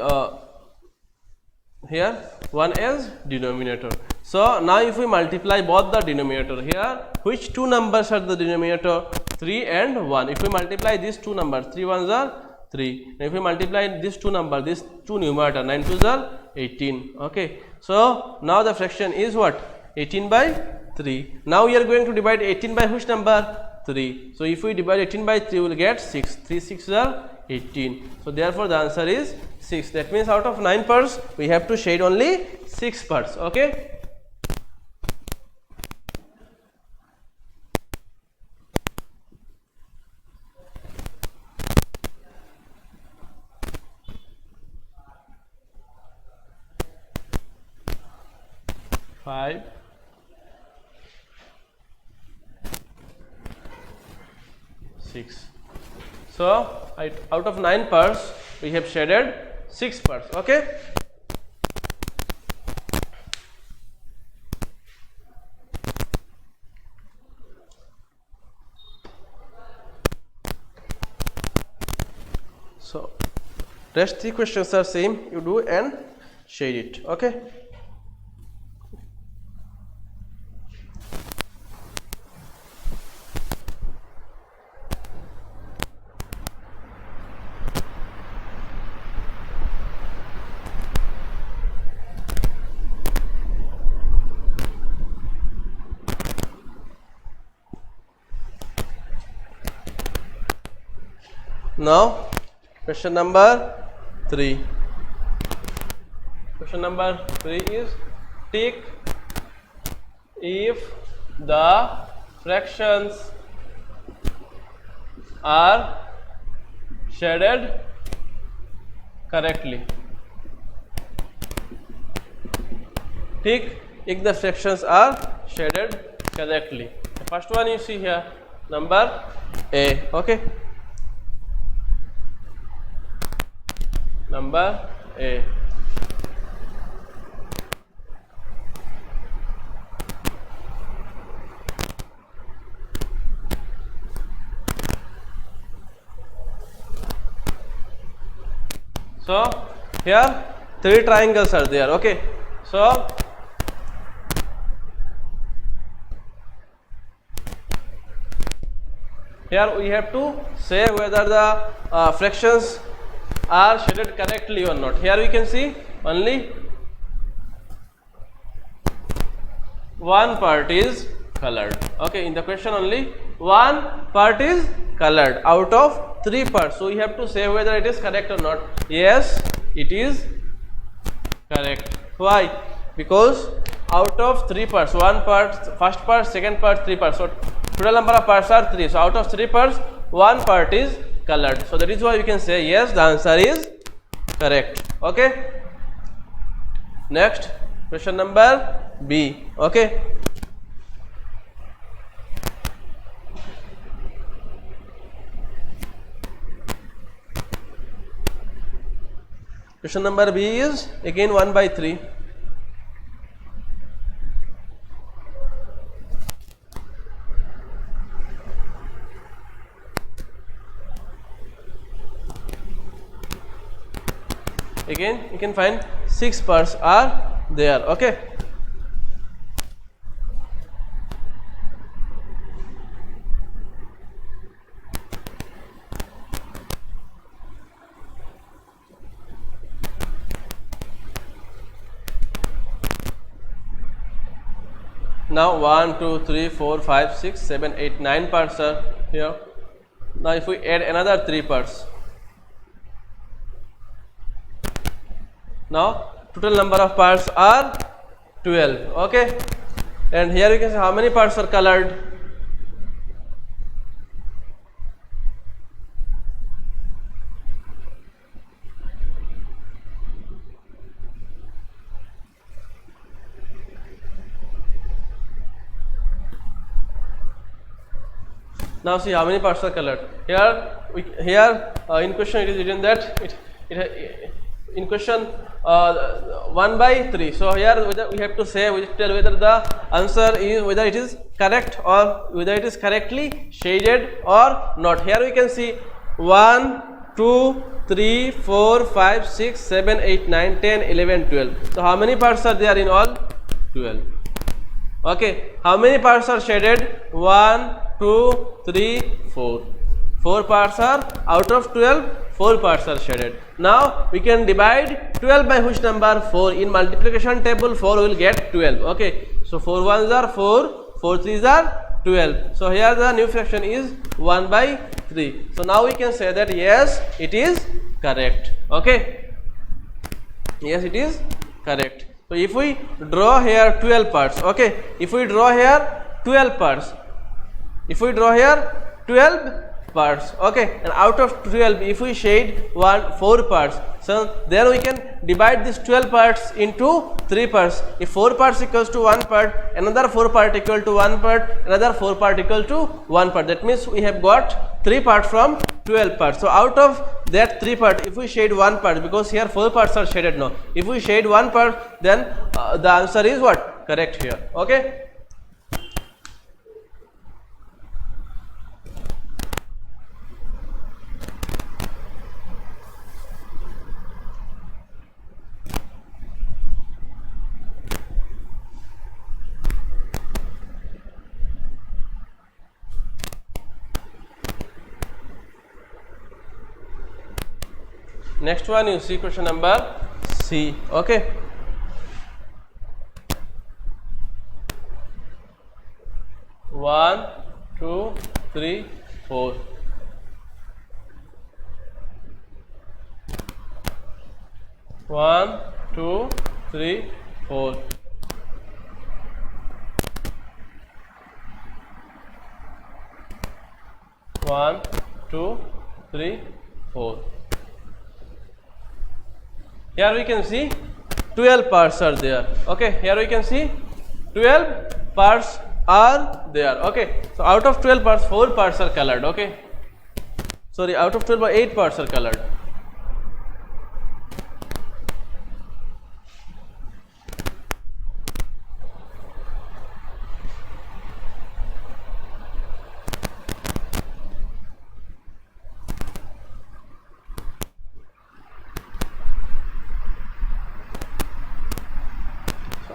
here 1 as denominator. So now if we multiply both the denominator, here which two numbers are the denominator? 3 and 1. If we multiply these two numbers, 3 ones are 3. If we multiply these two numbers, these two numerator, 9 twos are 18. Okay, so now the fraction is what? 18 by 3. Now we are going to divide 18 by which number? 3. So if we divide 18 by 3, we will get 6. 3 6 are 18. So therefore the answer is 6. That means out of 9 parts we have to shade only 6 parts. Okay. Five, 6. So out of 9 parts we have shaded 6 parts. Okay. So rest 3 questions are same, you do and shade it. Okay. Now question number 3. Question number 3 is, take if the fractions are shaded correctly. Take if the fractions are shaded correctly. The first one you see here, number A. Okay. Number A. So here 3 triangles are there. Okay. So here we have to say whether the fractions are shaded correctly or not. Here we can see only one part is colored. Okay, in the question only one part is colored out of 3 parts. So we have to say whether it is correct or not. Yes, it is correct. Why? Because out of 3 parts, one part, first part, second part, 3 parts. So total number of parts are 3. So out of 3 parts, one part is colored. So that is why we can say yes, the answer is correct. Okay. Next question number B. Okay. Question number B is again 1 by 3. Again you can find 6 parts are there. Okay. Now 1, 2, 3, 4, 5, 6, 7, 8, 9 parts are here. Now if we add another 3 parts, now total number of parts are 12. Okay. And here you can see how many parts are colored. Now see how many parts are colored. Here in question it is written that in question 1 by 3. So here whether we have to say, we tell whether the answer is, whether it is correct or whether it is correctly shaded or not. Here we can see 1, 2, 3, 4, 5, 6, 7, 8, 9, 10, 11, 12. So how many parts are there in all? 12. Okay, how many parts are shaded? 1, 2, 3, 4. 4 parts are out of 12, 4 parts are shaded. Now we can divide 12 by which number? 4. In multiplication table 4 will get 12. Okay, so 4 ones are 4, 4 threes are 12. So here the new fraction is 1 by 3. So now we can say that yes, it is correct. Okay, yes, it is correct. So if we draw here 12 parts, okay, if we draw here 12 parts, if we draw here 12 parts, okay, and out of 12 if we shade 4 parts, so then we can divide these 12 parts into 3 parts. If 4 parts equals to 1 part, another 4 part equal to 1 part, another 4 part equal to 1 part. That means we have got 3 parts from 12 parts. So out of that 3 part, if we shade 1 part, because here 4 parts are shaded now, if we shade 1 part, then the answer is what? Correct here. Okay. Next one you see question number C. Okay. One, 2, 3, 4. One, 2, 3, 4. One, 2, 3, 4. Here we can see 12 parts are there. Okay, here we can see 12 parts are there. Okay, so out of 12 parts, 4 parts are colored. Okay, sorry, out of 12, 8 parts are colored.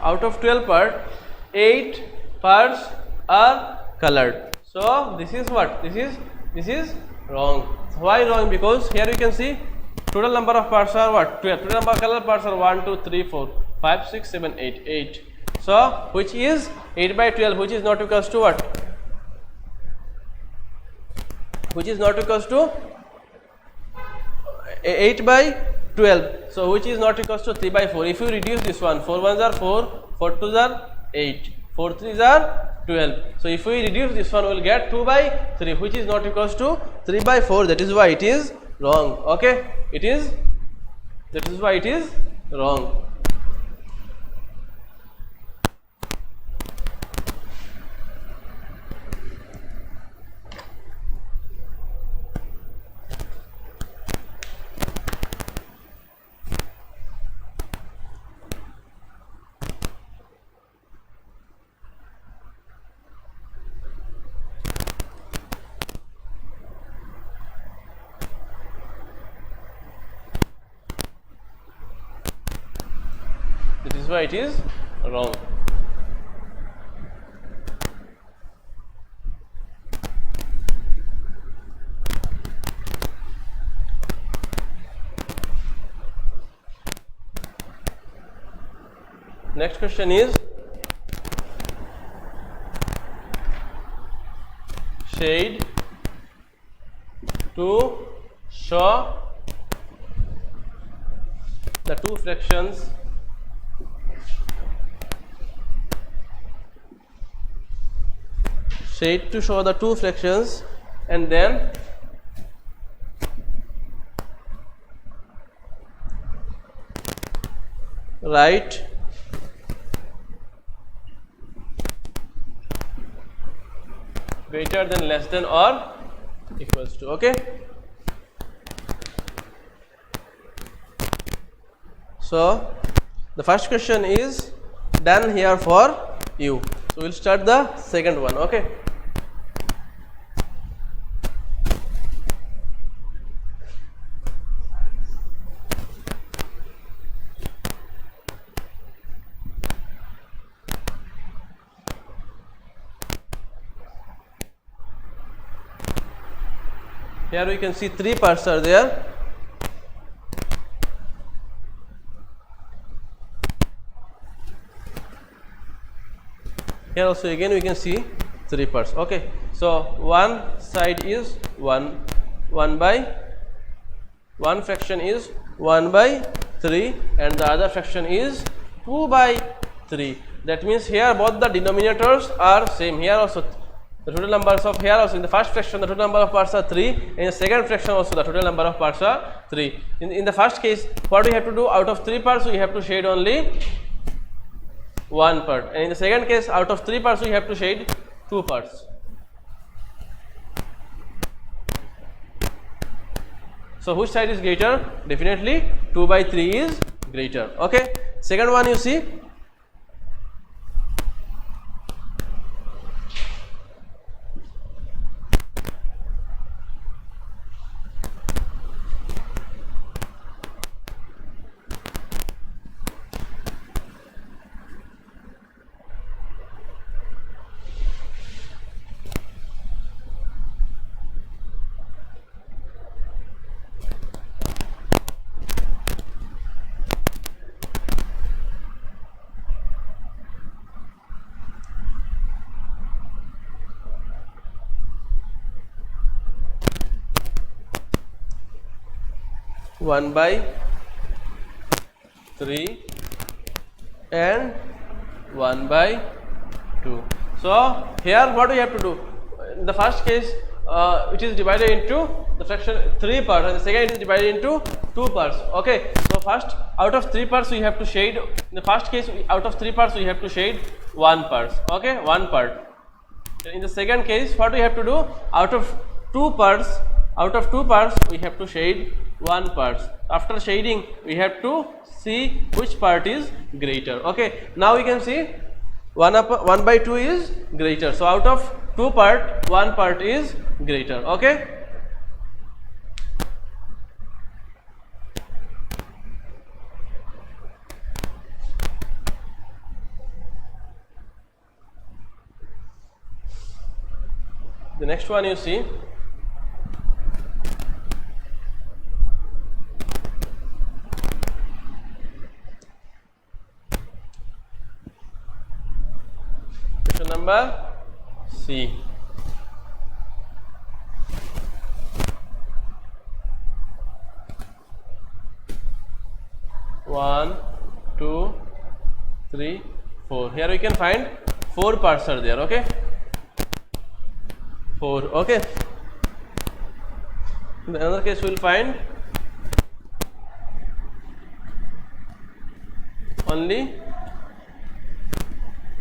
Out of 12 parts, 8 parts are colored. So this is what? This is wrong. Why wrong? Because here you can see total number of parts are what? 12. Total number of colored parts are 1, 2, 3, 4, 5, 6, 7, 8. 8. So which is 8 by 12, which is not equals to what? Which is not equals to 8 by 12. So which is not equals to 3 by 4. If you reduce this one, 4 ones are 4, 4 twos are 8, 4 threes are 12. So if we reduce this one, we will get 2 by 3, which is not equals to 3 by 4. That is why it is wrong. Okay, that is why it is wrong. That is why it is wrong. Next question is shade to show the two fractions shade to show the two fractions and then write greater than, less than, or equals to. Okay. So the first question is done here for you. So we'll start the second one. Okay. Here we can see 3 parts are there. Here also again we can see 3 parts. Okay. So one side is 1 fraction is 1 by 3 and the other fraction is 2 by 3. That means here both the denominators are same. Here also the total numbers of, here also in the first fraction the total number of parts are 3, in the second fraction also the total number of parts are 3. In the first case, what we have to do, out of 3 parts we have to shade only 1 part, and in the second case out of 3 parts we have to shade 2 parts. So which side is greater? Definitely 2 by 3 is greater. Okay. Second one, you see, one by 3 and 1 by 2. So here what we have to do, in the first case it is divided into the fraction 3 parts and the second it is divided into 2 parts. Okay. So first out of 3 parts we have to shade, in the first case out of 3 parts we have to shade 1 part. Okay, 1 part. In the second case what we have to do, out of 2 parts we have to shade 1 part. After shading we have to see which part is greater. Okay. Now we can see 1 by 2 is greater. So out of 2 part 1 part is greater. Okay. The next one, you see, question number C. One, 2, 3, 4. Here we can find 4 parts are there. Okay. 4. Okay. In the other case we will find only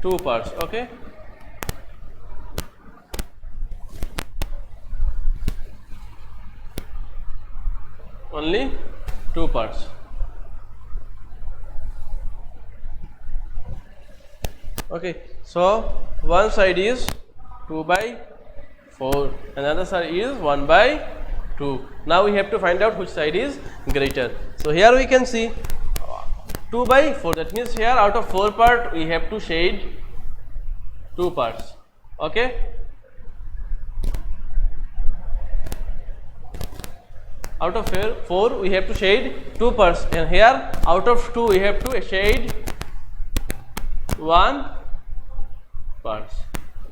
2 parts. Okay. Only 2 parts. Okay. So one side is 2 by 4 and another side is 1 by 2. Now we have to find out which side is greater. So here we can see 2 by 4, that means here out of 4 part we have to shade 2 parts. Okay. Out of 4 we have to shade 2 parts, and here out of 2 we have to shade 1 parts.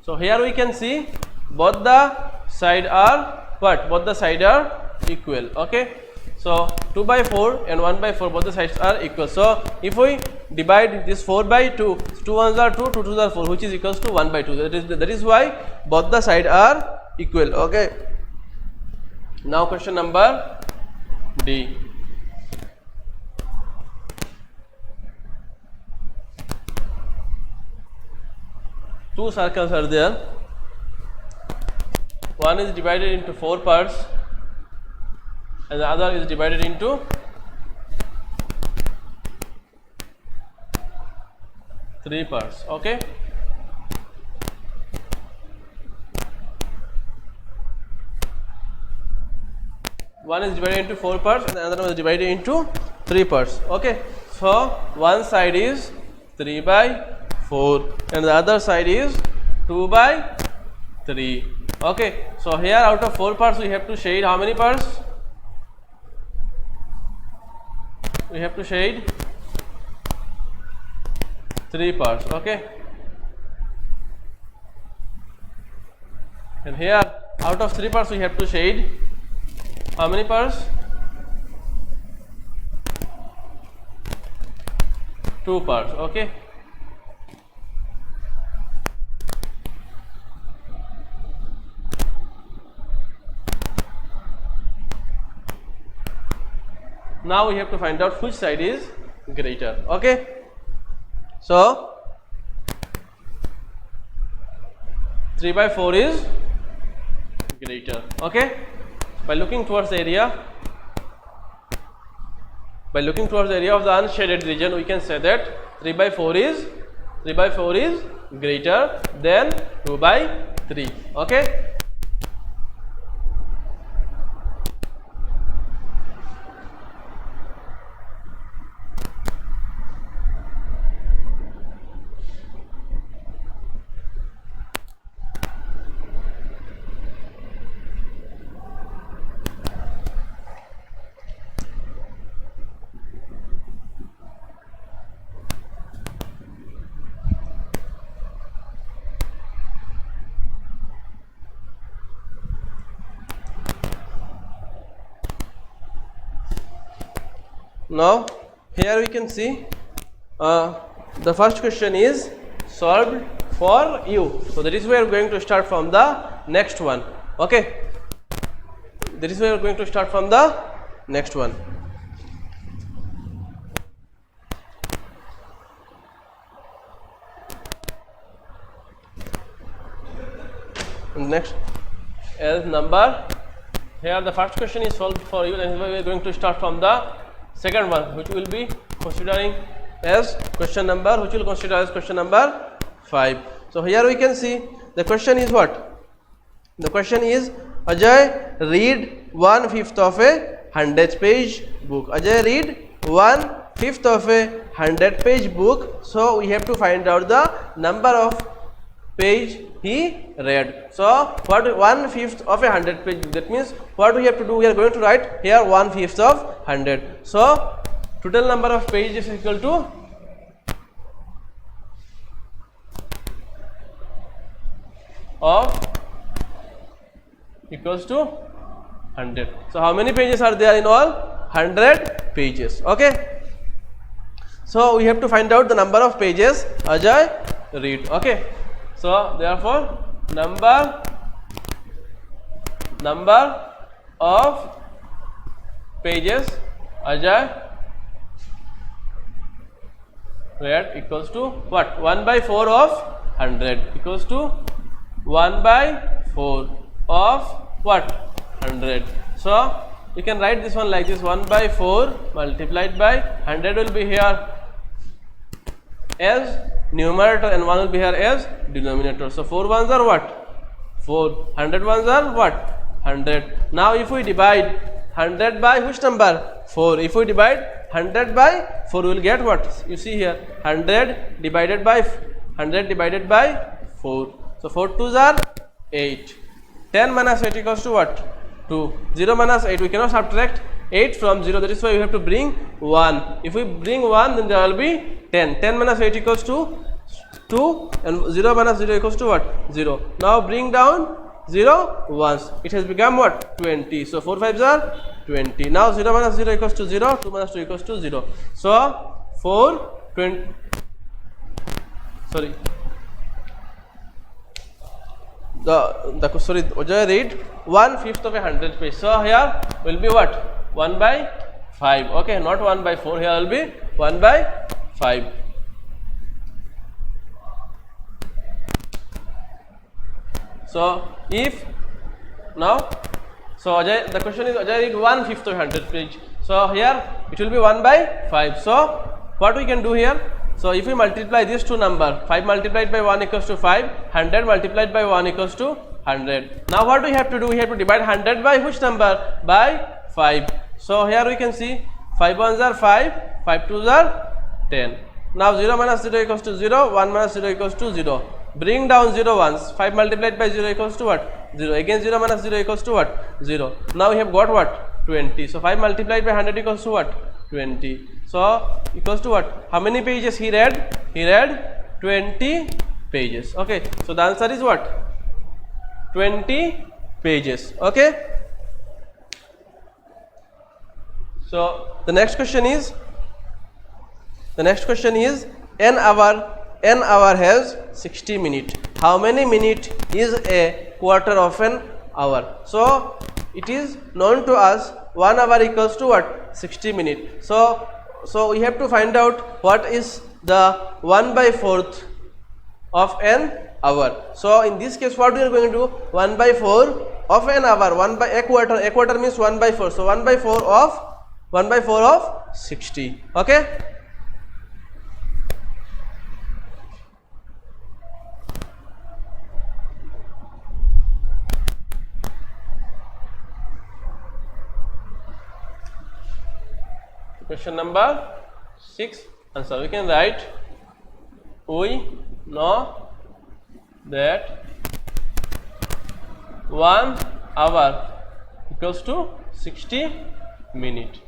So here we can see both the side are what? Both the side are equal. Okay. So 2 by 4 and 1 by 4 both the sides are equal. So if we divide this 4 by 2, 2 ones are 2, 2 twos are 4, which is equals to 1 by 2. That is why both the side are equal. Okay. Now question number D. Two circles are there. one is divided into 4 parts and the other is divided into 3 parts. Okay. One is divided into 4 parts and the other one is divided into 3 parts. Okay. So one side is 3 by 4 and the other side is 2 by 3. Okay. So here out of 4 parts we have to shade how many parts? We have to shade 3 parts. Okay. And here out of 3 parts we have to shade how many parts? 2 parts. Okay. Now we have to find out which side is greater. Okay. So 3 by 4 is greater. Okay. By looking towards the area of the unshaded region, we can say that 3 by 4 is greater than 2 by 3. Okay. Now here we can see the first question is solved for you. So that is where we are going to start from the next one. Okay. That is where we are going to start from the next one. Next as number. Here the first question is solved for you, and we are going to start from the second one, which will be considering as question number, which will consider as question number 5. So here we can see the question is what? The question is Ajay read 1/5 of a 100-page book. Ajay read 1/5 of a 100-page book. So we have to find out the number of page he read. So what 1/5 of a 100-page book? That means what we have to do? We are going to write here 1/5 of 100. So total number of pages is equal to equals to 100. So how many pages are there in all? 100 pages. Okay. So we have to find out the number of pages Ajay read. Okay. So therefore number of pages Ajay read equals to what? 1/4 of 100 equals to 1/4 of what? 100. So you can write this one like this: 1/4 multiplied by 100 will be here as numerator and 1 will be here as denominator. So 4 ones are what? 4. 100 ones are what? 100. Now if we divide 100 by which number? 4. If we divide 100 by 4, we will get what? You see here 100 divided by 4. So 4 2s are 8. 10 minus 8 equals to what? 2. 0 minus 8, we cannot subtract 8 from 0. That is why we have to bring 1. If we bring 1, then there will be 10. 10 minus 8 equals to 2 and 0 minus 0 equals to what? 0. Now bring down 0 once. It has become what? 20. So 4 5s are 20. Now 0 minus 0 equals to 0. 2 minus 2 equals to 0. So 4 20. Sorry. Ajay read 1/5 of a 100 page. So here will be what? 1/5. Okay, not 1/4. Here will be 1/5. So if now. So Ajay, the question is Ajay is 1/5 of 100 page. So here it will be 1/5. So what we can do here? So if we multiply these two number, 5 multiplied by 1 equals to 5, 100 multiplied by 1 equals to 100. Now what we have to do? We have to divide 100 by which number? By 5. So here we can see 5 ones are 5, 5 twos are 10. Now 0 minus 0 equals to 0, 1 minus 0 equals to 0. Bring down 0 once. 5 multiplied by 0 equals to what? 0. Again 0 minus 0 equals to what? 0. Now we have got what? 20. So 5 multiplied by 100 equals to what? 20. So equals to what? How many pages he read? He read 20 pages. Okay. So the answer is what? 20 pages. Okay. So the next question is an hour has 60 minutes. How many minutes is a quarter of an hour? So it is known to us 1 hour equals to what? 60 minutes. So we have to find out what is the 1/4 of an hour. So in this case what we are going to do? 1/4 of an hour. 1 by a quarter. A quarter means 1/4. So 1/4 of 60. Okay. Question number 6 answer. We can write, we know that 1 hour equals to 60 minutes.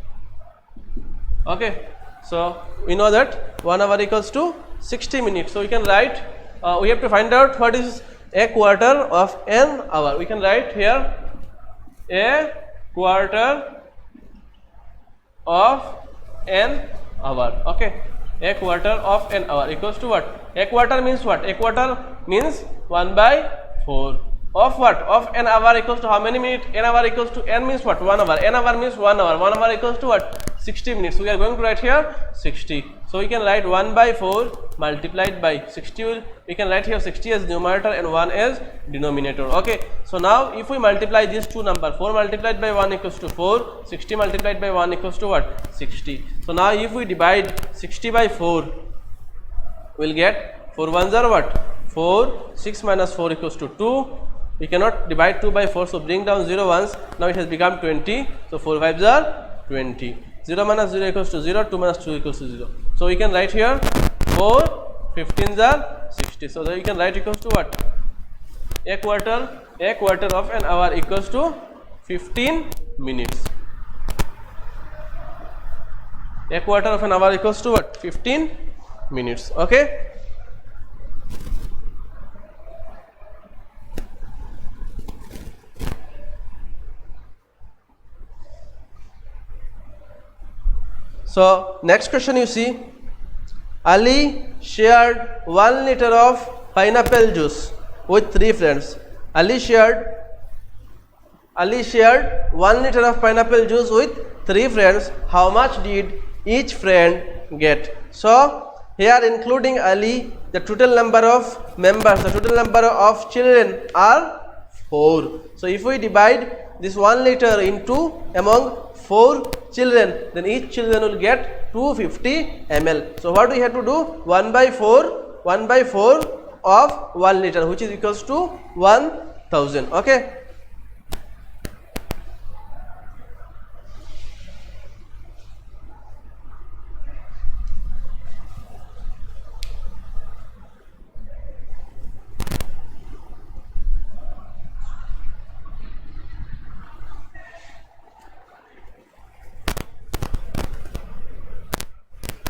Okay, so we know that 1 hour equals to 60 minutes. So we can write, we have to find out what is a quarter of an hour. We can write here a quarter of an hour. Okay, a quarter of an hour equals to what? A quarter means what? A quarter means 1/4 of what? Of an hour equals to how many minutes? An hour equals to n means what? 1 hour. N hour means 1 hour. 1 hour equals to what? 60 minutes. So we are going to write here 60. So we can write 1/4 multiplied by 60. We can write here 60 as numerator and 1 as denominator. Okay. So now if we multiply these two numbers, 4 multiplied by 1 equals to 4, 60 multiplied by 1 equals to what? 60. So now if we divide 60 by 4, we will get 4 ones are what? 4. 6 minus 4 equals to 2. We cannot divide 2 by 4, so bring down 0 once. Now it has become 20. So 4 5s are 20. 0 minus 0 equals to 0, 2 minus 2 equals to 0. So we can write here 4 15s are 60. So you can write equals to what? A quarter of an hour equals to 15 minutes. A quarter of an hour equals to what? 15 minutes. Okay. So next question you see, Ali shared 1 liter of pineapple juice with 3 friends. Ali shared 1 liter of pineapple juice with 3 friends. How much did each friend get? So here including Ali, the total number of members, the total number of children are 4. So if we divide this 1 liter into among 4 children, then each children will get 250 ml. So what we have to do? 1/4 of 1 liter, which is equals to 1000. Okay.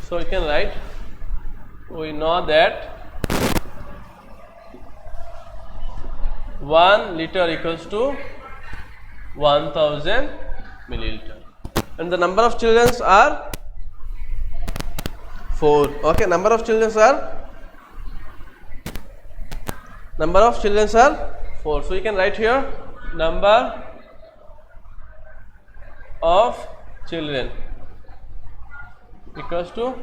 So you can write, we know that 1 liter equals to 1000 milliliter, and the number of children are 4. Okay, number of children are 4. So you can write here number of children equals to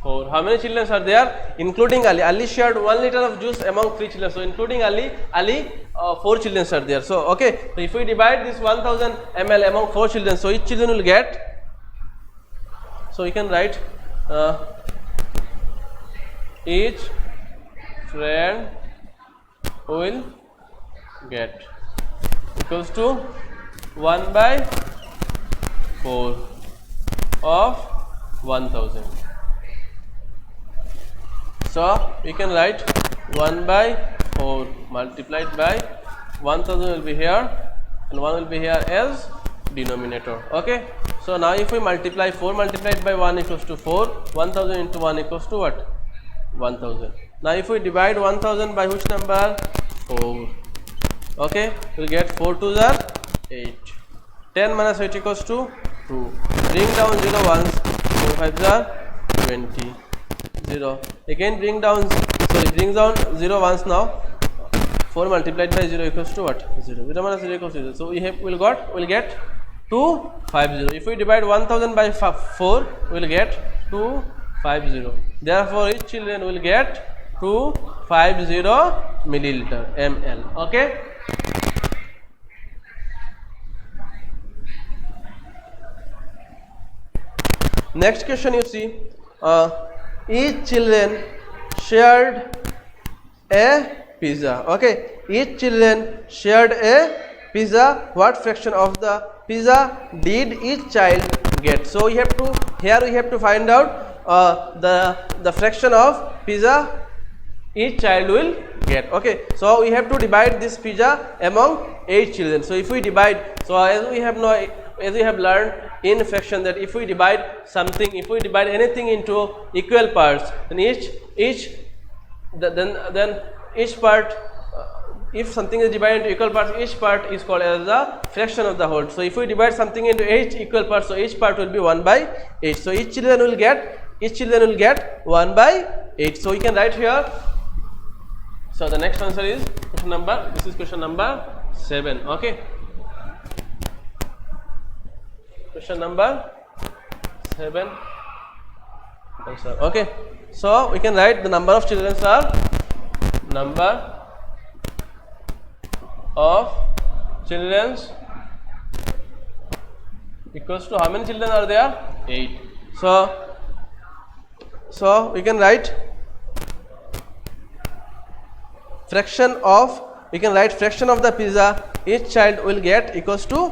4. How many children are there? Including Ali. Ali shared 1 liter of juice among 3 children. So including Ali, 4 children are there. So okay. So if we divide this 1000 ml among 4 children, so each children will get. So we can write each friend will get equals to 1 by 4 of 1000. So we can write 1 by 4 multiplied by 1000 will be here and 1 will be here as denominator. Okay. So now if we multiply 4 multiplied by 1 equals to 4, 1000 into 1 equals to what? 1000. Now if we divide 1000 by which number? 4. Okay, we'll get 4 to the 8. 10 minus 8 equals to 2. Bring down 0 once, 4 5 the 20. 0. Again bring down 0 once now. 4 multiplied by 0 equals to what? 0. 0 minus 0 equals to 0. So we'll get 250. If we divide 1000 by 4, we'll get 250. Therefore, each children will get 250 milliliter ml. Okay. Next question you see, each children shared a pizza. Okay, each children shared a pizza. What fraction of the pizza did each child get? So we have to find out the fraction of pizza each child will get. Okay, so we have to divide this pizza among 8 children. So if we divide, so as we have learned in fraction that if we divide anything into equal parts, then each part, if something is divided into equal parts, each part is called as the fraction of the whole. So if we divide something into 8 equal parts, so each part will be 1 by 8. So each children will get 1 by 8. So we can write here. So the next answer is question number 7. Okay. Question number 7 answer. Okay. So we can write the number of children are number of children equals to how many children are there? 8. So we can write fraction of the pizza each child will get equals to,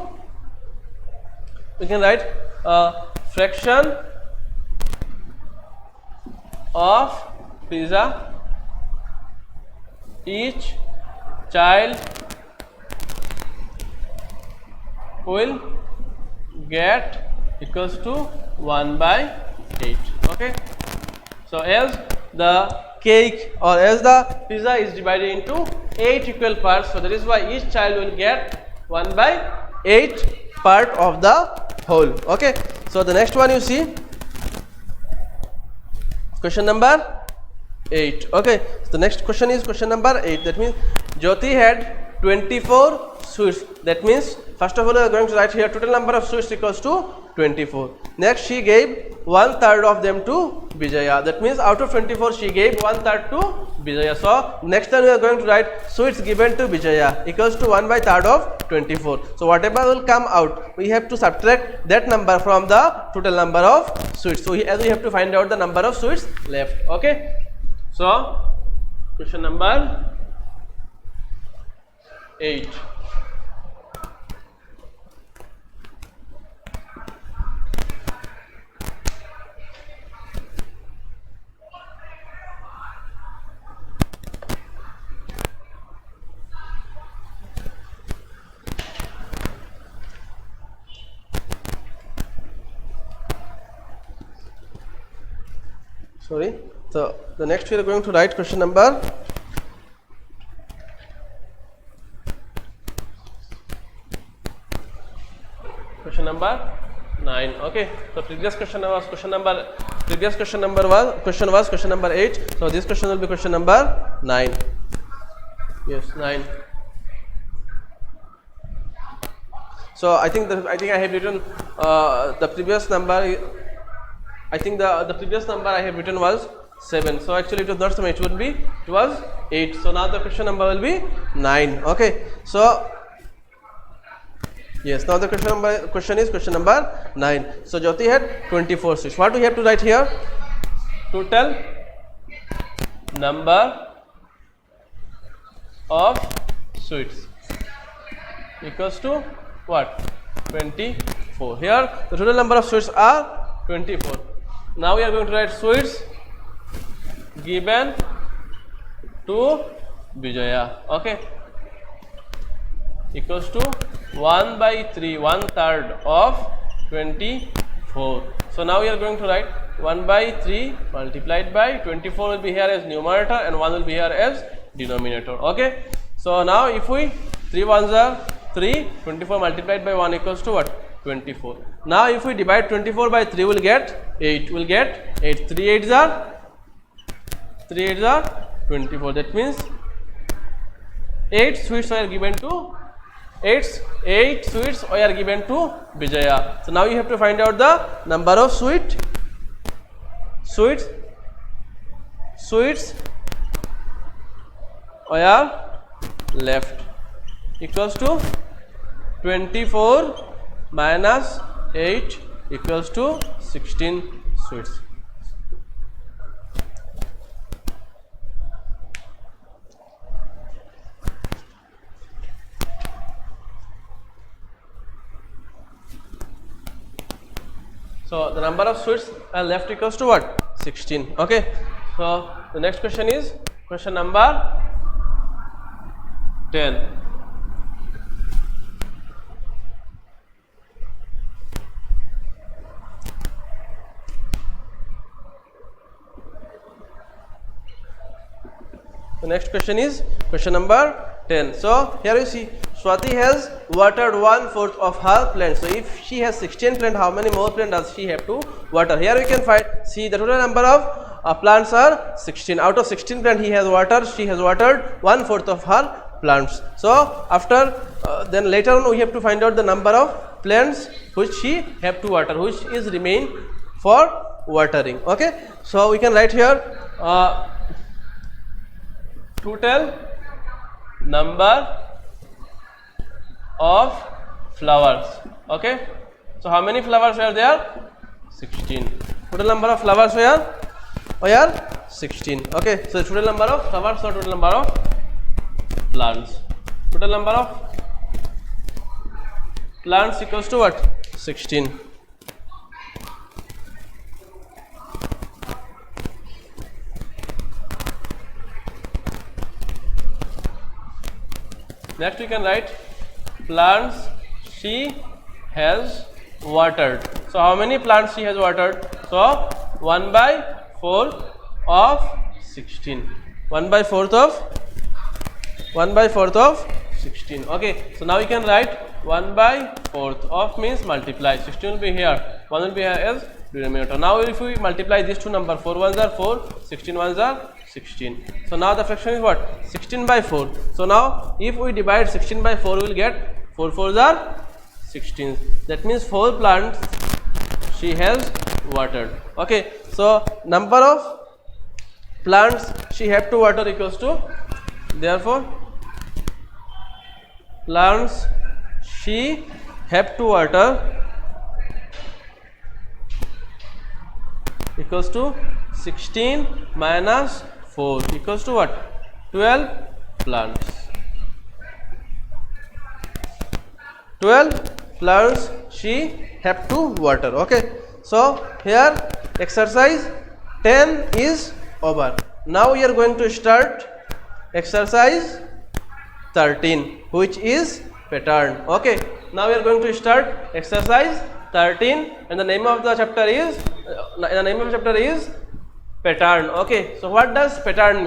we can write fraction of pizza each child will get equals to 1 by 8. Okay. So as the cake or as the pizza is divided into 8 equal parts, so that is why each child will get 1 by 8 part of the whole. Okay. So the next one you see, question number 8. Okay. So the next question is question number 8. That means Jyoti had 24 sweets. That means first of all we are going to write here total number of sweets equals to 24. Next she gave 1/3 of them to Vijaya. That means out of 24 she gave 1/3 to Vijaya. So next time we are going to write sweets given to Vijaya equals to 1/3 of 24. So whatever will come out, we have to subtract that number from the total number of sweets. So as we have to find out the number of sweets left. Okay. So question number 8. Sorry. So the next we are going to write question number 9. Okay. So previous question was question number 8. So this question will be question number 9. Yes, 9. So I think I have written the previous number. I think the previous number I have written was 7. So actually it was not 7, it was 8. So now the question number will be 9. Okay. So yes, now the question is question number 9. So Jyoti had 24 switches. What do we have to write here? Total number of switches equals to what? 24. Here the total number of switches are 24. Now we are going to write switches given to Vijaya, okay, equals to 1 by 3, 1/3 of 24. So now we are going to write 1 by 3 multiplied by 24 will be here as numerator and 1 will be here as denominator. Okay. So now if we 3 ones are 3, 24 multiplied by 1 equals to what? 24. Now if we divide 24 by 3 will get 8. Will get 8. 3 8s are 24. That means 8 sweets are given to 8 sweets are given to Vijaya. So now you have to find out the number of sweets are left equals to 24 minus 8 equals to 16 sweets. So the number of sweets are left equals to what? 16. Okay. So the next question is question number 10. The next question is question number 10. So here you see Swati has watered 1/4 of her plant. So if she has 16 plants, how many more plants does she have to water? Here we can find, see the total number of plants are 16. Out of 16 plants she has watered 1/4 of her plants. So after then later on we have to find out the number of plants which she have to water, which is remain for watering. Okay. So we can write here total number of flowers. Okay. So how many flowers are there? 16. Total number of flowers were 16. Okay. So total number of flowers or total number of plants. Total number of plants equals to what? 16. Next we can write plants she has watered. So how many plants she has watered? So 1/4 of 16. 1/4 of 16. Okay. So now we can write 1/4 of means multiply. 16 will be here. 1 will be here as denominator. Now if we multiply these two numbers, 4 ones are 4, 16 ones are 16. So now the fraction is what? 16/4. So now if we divide 16/4 we will get 4 4s are 16. That means 4 plants she has watered. Okay. So number of plants she have to water equals to, therefore plants she have to water equals to 16 minus 4 equals to what? 12 plants. 12 plants she have to water. Okay. So here exercise 10 is over. Now we are going to start exercise 13, which is pattern. Okay. Now we are going to start exercise 13 and the name of the chapter is pattern. Okay. So what does pattern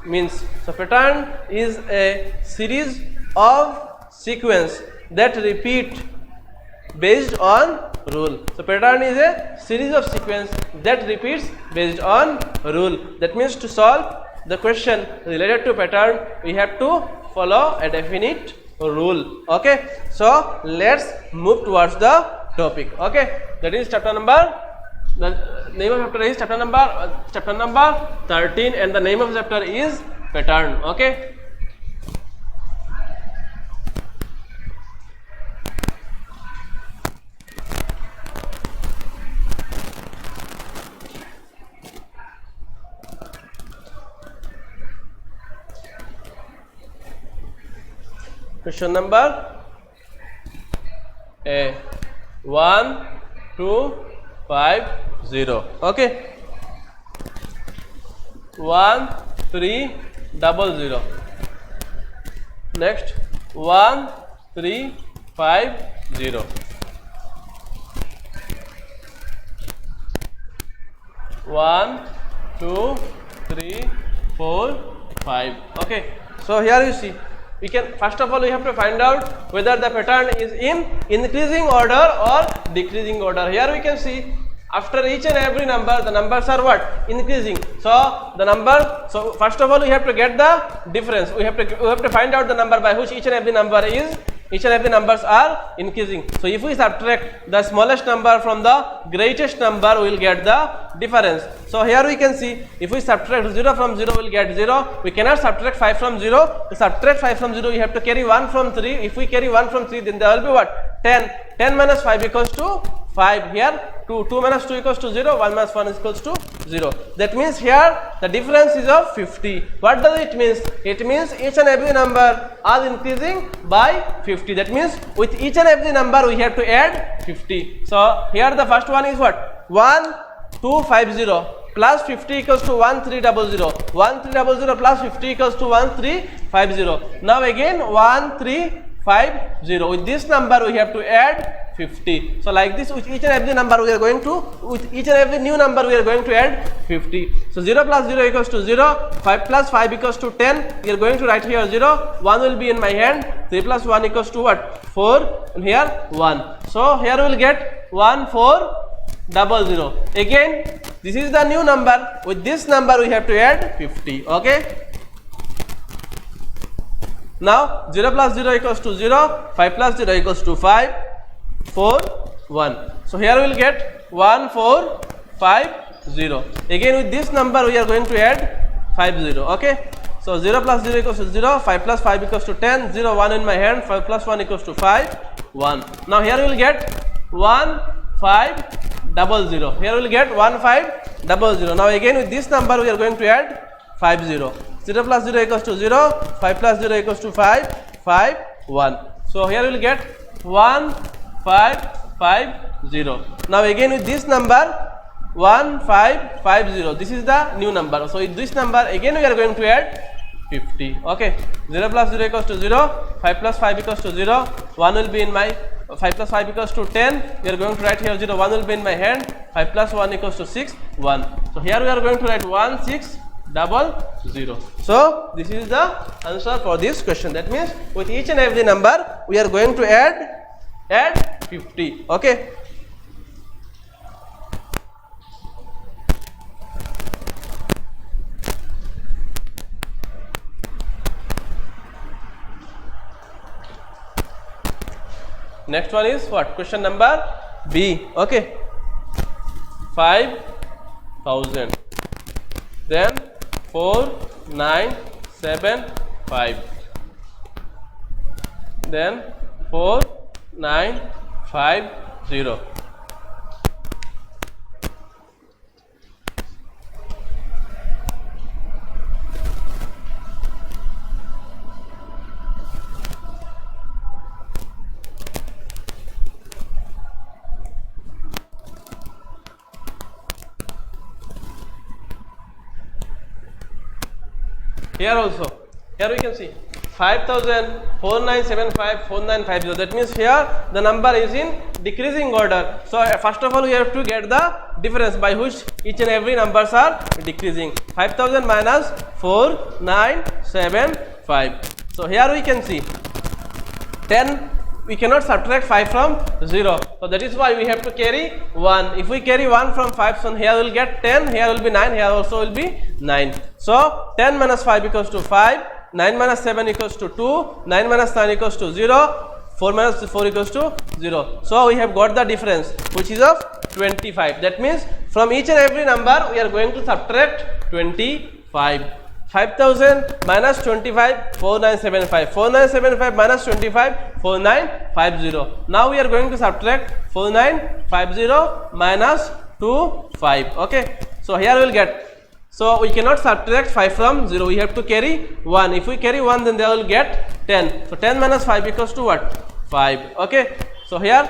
means? So pattern is a series of sequence that repeat based on rule. So pattern is a series of sequence that repeats based on rule. That means to solve the question related to pattern we have to follow a definite rule. Okay. So let's move towards the topic. Okay. That is chapter number name of chapter is chapter number 13, and the name of chapter is pattern. Okay. Question number 1 2 5 0. Okay. 1 3 0 0. Next 1 3 5 0. 1 2 3 4 5. Okay. So here you see, we can, first of all we have to find out whether the pattern is in increasing order or decreasing order. Here we can see, after each and every number, the numbers are what? Increasing. So the number, so first of all we have to get the difference. We have to find out the number by which each and every numbers are increasing. So if we subtract the smallest number from the greatest number, we will get the difference. So here we can see, if we subtract 0 from 0, we will get 0. We cannot subtract 5 from 0. To subtract 5 from 0, we have to carry 1 from 3. If we carry 1 from 3, then there will be what? 10. 10 minus 5 equals to 5. Here 2 minus 2 equals to 0, 1 minus 1 is equals to 0. That means here the difference is of 50. What does it mean? It means each and every number are increasing by 50. That means with each and every number we have to add 50. So here the first one is what? 1250 plus 50 equals to 1300. 1300 plus 50 equals to 1350. Now again 1350. With this number we have to add 50. So like this, with each and every number we are going to, with each and every new number we are going to add 50. So 0 plus 0 equals to 0, 5 plus 5 equals to 10. We are going to write here 0, 1 will be in my hand, 3 plus 1 equals to what? 4, and here 1. So here we will get 1400. Again, this is the new number. With this number we have to add 50. Okay. Now 0 plus 0 equals to 0, 5 plus 0 equals to 5, 4, 1. So here we will get 1450. Again with this number we are going to add 50. Okay. So 0 plus 0 equals to 0, 5 plus 5 equals to 10, 0, 1 in my hand, 5 plus 1 equals to 5, 1. Now here we will get 1500. Here we will get 1500. Now again with this number we are going to add 50. 0 plus 0 equals to 0, 5 plus 0 equals to 5, 5, 1. So here we will get 1550. Now again with this number 1550, this is the new number. So with this number again we are going to add 50. Okay. 0 plus 0 equals to 0, 5 plus 5 equals to 0, 1 will be in my, 5 plus 5 equals to 10, we are going to write here 0, 1 will be in my hand, 5 plus 1 equals to 6, 1. So here we are going to write 1600. So this is the answer for this question. That means with each and every number we are going to add 50. Okay. Next one is what? Question number B. Okay. 5000. Then 4975. Then 4950. Here also, here we can see 5000, 4975, 4950. That means here the number is in decreasing order. So first of all we have to get the difference by which each and every numbers are decreasing. 5000 minus 4975. So here we can see 10. We cannot subtract 5 from 0. So that is why we have to carry 1. If we carry 1 from 5, so here we will get 10, here will be 9, here also will be 9. So 10 minus 5 equals to 5, 9 minus 7 equals to 2, 9 minus 9 equals to 0, 4 minus 4 equals to 0. So we have got the difference, which is of 25. That means from each and every number we are going to subtract 25. 5000 minus 25, 4975. 4975 minus 25, 4950. Now we are going to subtract 4950 minus 25. Okay. So here we will get. So we cannot subtract 5 from 0. We have to carry 1. If we carry 1, then they will get 10. So 10 minus 5 equals to what? 5. Okay. So here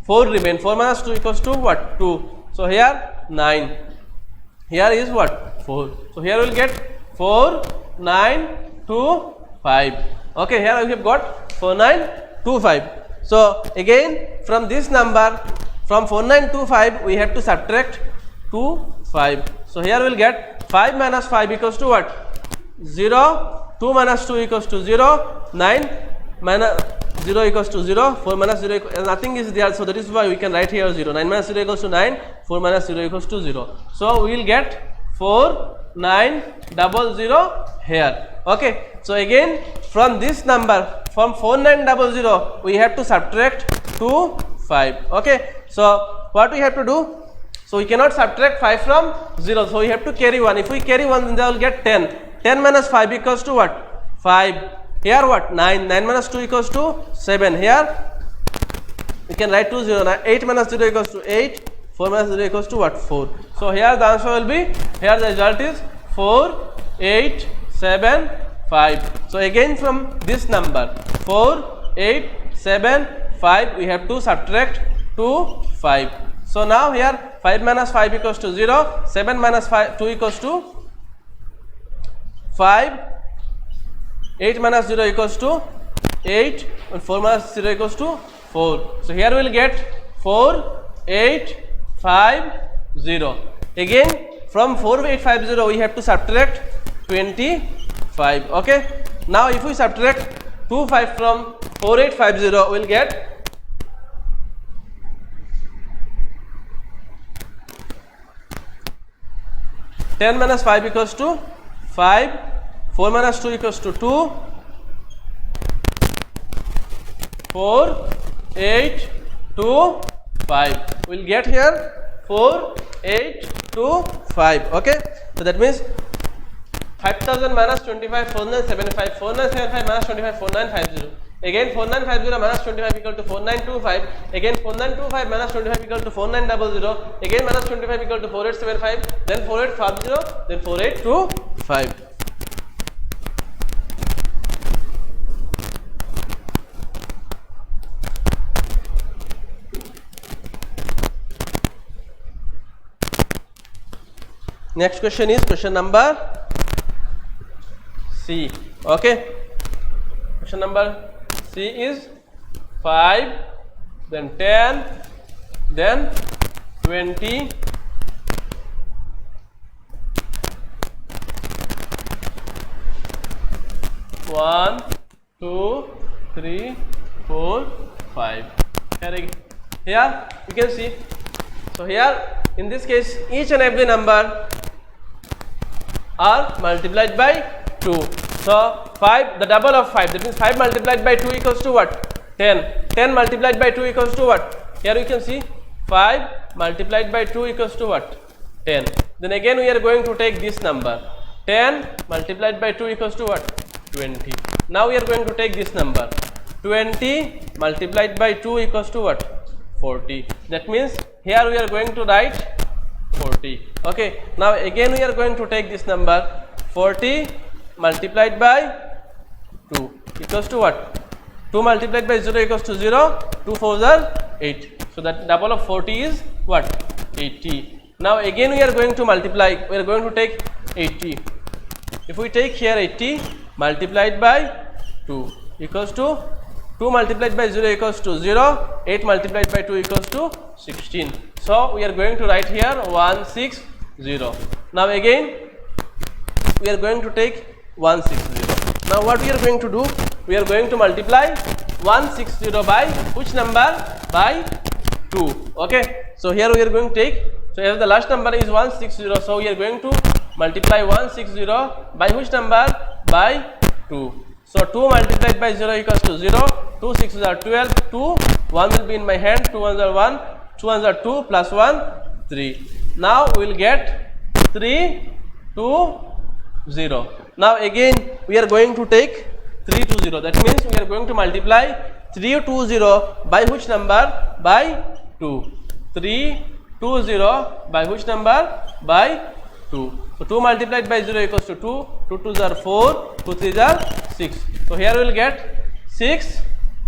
4 remain. 4 minus 2 equals to what? 2. So here 9. Here is what? 4. So here we will get 4, 9, 2, 5. Okay. Here we have got 4, 9, 2, 5. So again from this number, from 4, 9, 2, 5, we have to subtract 2, 5. So here we will get 5 minus 5 equals to what? 0. 2 minus 2 equals to 0. 9 minus 0 equals to 0. 4 minus 0 nothing is there. So that is why we can write here 0. 9 minus 0 equals to 9. 4 minus 0 equals to 0. So we will get 4900 here. Okay. So again from this number, from 4900, we have to subtract 2, 5. Okay. So what we have to do? So we cannot subtract 5 from 0. So we have to carry 1. If we carry 1, then they will get 10. 10 minus 5 equals to what? 5. Here what? 9. 9 minus 2 equals to 7. Here we can write 2, 0. 8 minus 0 equals to 8. 4 minus 0 equals to what? 4. So here the answer will be, here the result is 4, 8, 7, 5. So again from this number 4, 8, 7, 5, we have to subtract 2, 5. So now here 5 minus 5 equals to 0, 7 minus 2 equals to 5, 8 minus 0 equals to 8, and 4 minus 0 equals to 4. So here we will get 4, 8, 5, 0. Again from 4, 8, 5, 0 we have to subtract 25. Okay. Now if we subtract 2, 5 from 4, 8, 5, 0, we will get 10 minus 5 equals to 5, 4 minus 2 equals to 2, 4, 8, 2, 5. We will get here 4, 8, 2, 5. Okay. So that means 5000 minus 25, 4975, 4975 minus 25, 4950. Again 4950 minus 25 equal to 4925. Again 4925 minus 25 equal to 4900. Again minus 25 equal to 4875. Then 4850. Then 4825. Next question is question number C. Okay. Question number C is 5, then 10, then 20, 1, 2, 3, 4, 5. Here you can see. So here in this case each and every number are multiplied by 2. So 5, the double of 5, that means 5 multiplied by 2 equals to what? 10. 10 multiplied by 2 equals to what? Here you can see 5 multiplied by 2 equals to what? 10. Then again we are going to take this number. 10 multiplied by 2 equals to what? 20. Now we are going to take this number. 20 multiplied by 2 equals to what? 40. That means here we are going to write 40. Okay. Now again we are going to take this number. 40 multiplied by 2 equals to what? 2 multiplied by 0 equals to 0. 2 4s are 8. So that double of 40 is what? 80. Now again we are going to multiply. We are going to take 80. If we take here 80 multiplied by 2 equals to 2 multiplied by 0 equals to 0. 8 multiplied by 2 equals to 16. So we are going to write here 160. Now again we are going to take 160. Now what we are going to do? We are going to multiply 160 by which number? By 2. Okay. So here we are going to take. So here the last number is 160. So we are going to multiply 160 by which number? By 2. So 2 multiplied by 0 equals to 0. 2 6s are 12. 2 1 will be in my hand. 2 1s are 1. 2 1s are 2 plus 1 3. Now we will get 3 2 0. Now again we are going to take 3 2 0. That means we are going to multiply 3 2 0 by which number? By 2. 3 2 0 by which number? By 2. So 2 multiplied by 0 equals to 2. 2 2s are 4. 2 3s are 6. So here we will get 6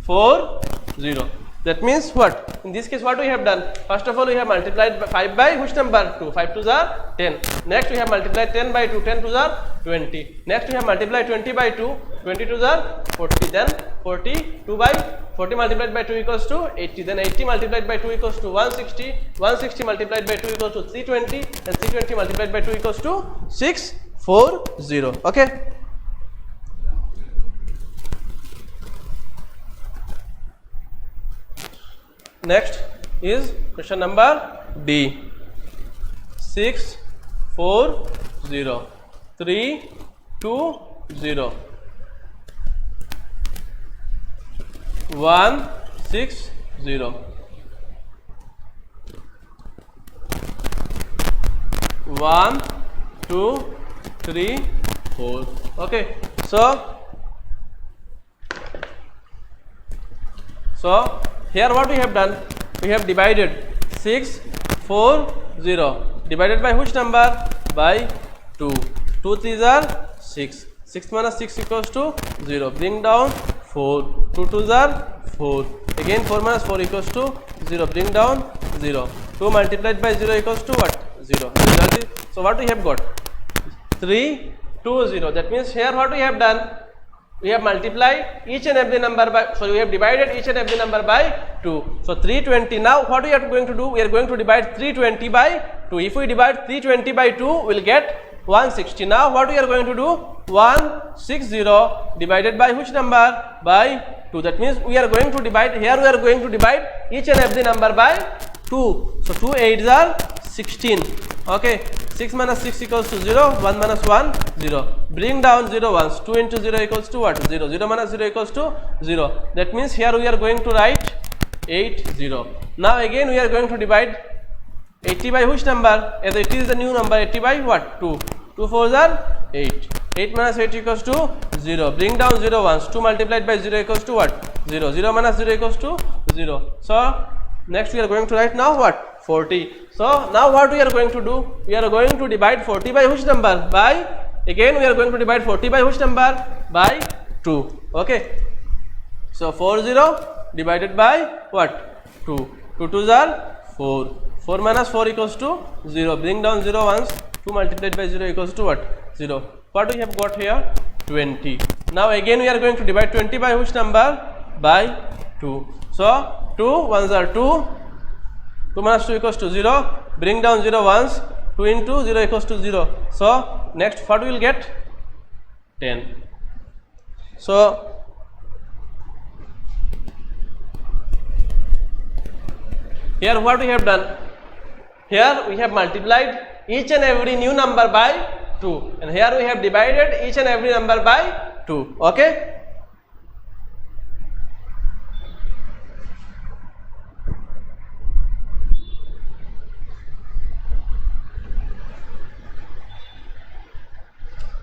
4 0. That means what? In this case what we have done? First of all we have multiplied 5 by which number? 2. 5 2s are 10. Next we have multiplied 10 by 2. 10 2s are 20. Next we have multiplied 20 by 2. 20 2s are 40. Then 40 2 by 40 multiplied by 2 equals to 80. Then 80 multiplied by 2 equals to 160. 160 multiplied by 2 equals to 320. And 320 multiplied by 2 equals to 640. Okay. Next is question number D. 6 4 0 3 2 0 1 6 0 1 2 3 4. Okay, so here what we have done? We have divided 6 4 0 divided by which number? By 2. 2 3s are 6. 6 minus 6 equals to 0. Bring down 4. 2 2s are 4. Again 4 minus 4 equals to 0. Bring down 0. 2 multiplied by 0 equals to what? 0. So what we have got? 3 2 0. That means here what we have done? We have multiplied each and every number by, we have divided each and every number by 2. So 320. Now what we are going to do? We are going to divide 320 by 2. If we divide 320 by 2, we will get 160. Now what we are going to do? 160 divided by which number? By 2. That means we are going to divide, here we are going to divide each and every number by 2. So 2 8s are 16. Okay. 6 minus 6 equals to 0, 1 minus 1, 0. Bring down 0 once. 2 into 0 equals to what? 0. 0 minus 0 equals to 0. That means here we are going to write 80. Now again we are going to divide 80 by which number? As 80 is the new number, 80 by what? 2. 2 4s are 8. 8 minus 8 equals to 0. Bring down 0 once. 2 multiplied by 0 equals to what? 0. 0 minus 0 equals to 0. So next we are going to write now what? 40. So now what we are going to do? We are going to divide 40 by which number? By, again we are going to divide 40 by which number? By 2. Okay. So 40 divided by what? 2. 2 2s are 4. 4 minus 4 equals to 0. Bring down 0 once. 2 multiplied by 0 equals to what? 0. What we have got here? 20. Now again we are going to divide 20 by which number? By 2. So 2 1s are 2. 2 minus 2 equals to 0. Bring down 0 once. 2 into 0 equals to 0. So next what we will get? 10. So here what we have done? Here we have multiplied each and every new number by 2. And here we have divided each and every number by 2. Okay.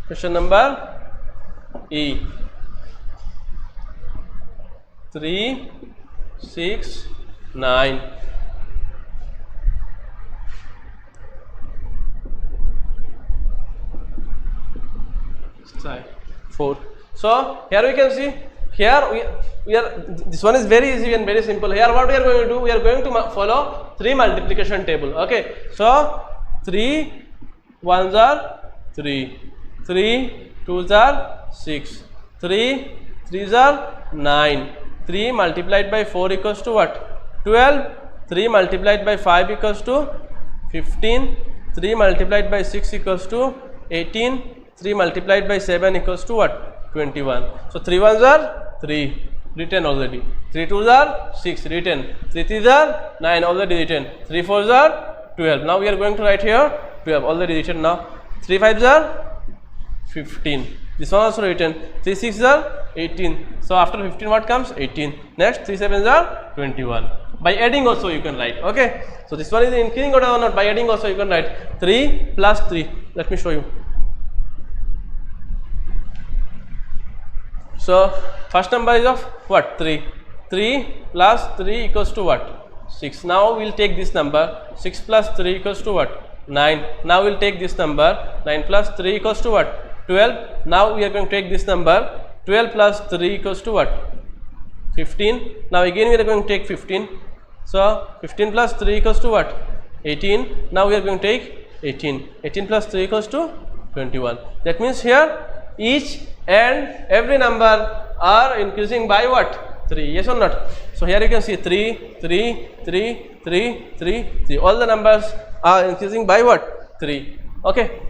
Question number E. 3 6 9. 4. So here we can see, here we are, this one is very easy and very simple. Here what we are going to do? We are going to follow 3 multiplication table. Okay. So 3 1s are 3. 3 2s are 6. 3 3s are 9. 3 multiplied by 4 equals to what? 12. 3 multiplied by 5 equals to 15. 3 multiplied by 6 equals to 18. 3 multiplied by 7 equals to what? 21. So 3 1s are 3, written already. 3 2s are 6, written. 3 3s are 9, already written. 3 4s are 12. Now we are going to write here 12, already written now. 3 5s are 15. This one also written. 3 6s are 18. So after 15 what comes? 18. Next 3 7s are 21. By adding also you can write. Okay. So this one is in increasing order or not? By adding also you can write 3 plus 3. Let me show you. So first number is of what? 3. 3 plus 3 equals to what? 6. Now we will take this number. 6 plus 3 equals to what? 9. Now we will take this number. 9 plus 3 equals to what? 12. Now we are going to take this number. 12 plus 3 equals to what? 15. Now again we are going to take 15. So 15 plus 3 equals to what? 18. Now we are going to take 18. 18 plus 3 equals to 21. That means here each and every number are increasing by what? 3. Yes or not? So here you can see 3, 3, 3, 3, 3, 3. All the numbers are increasing by what? 3. Okay.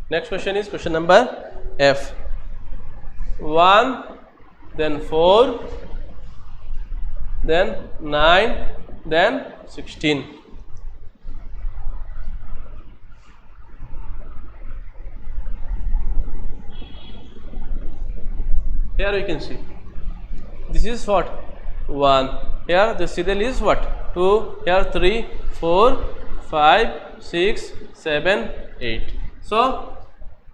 Next question is question number F. 1, then 4, then 9, then 16. Here you can see this is what? 1. Here the serial is what? 2. Here 3, 4, 5, 6, 7, 8. So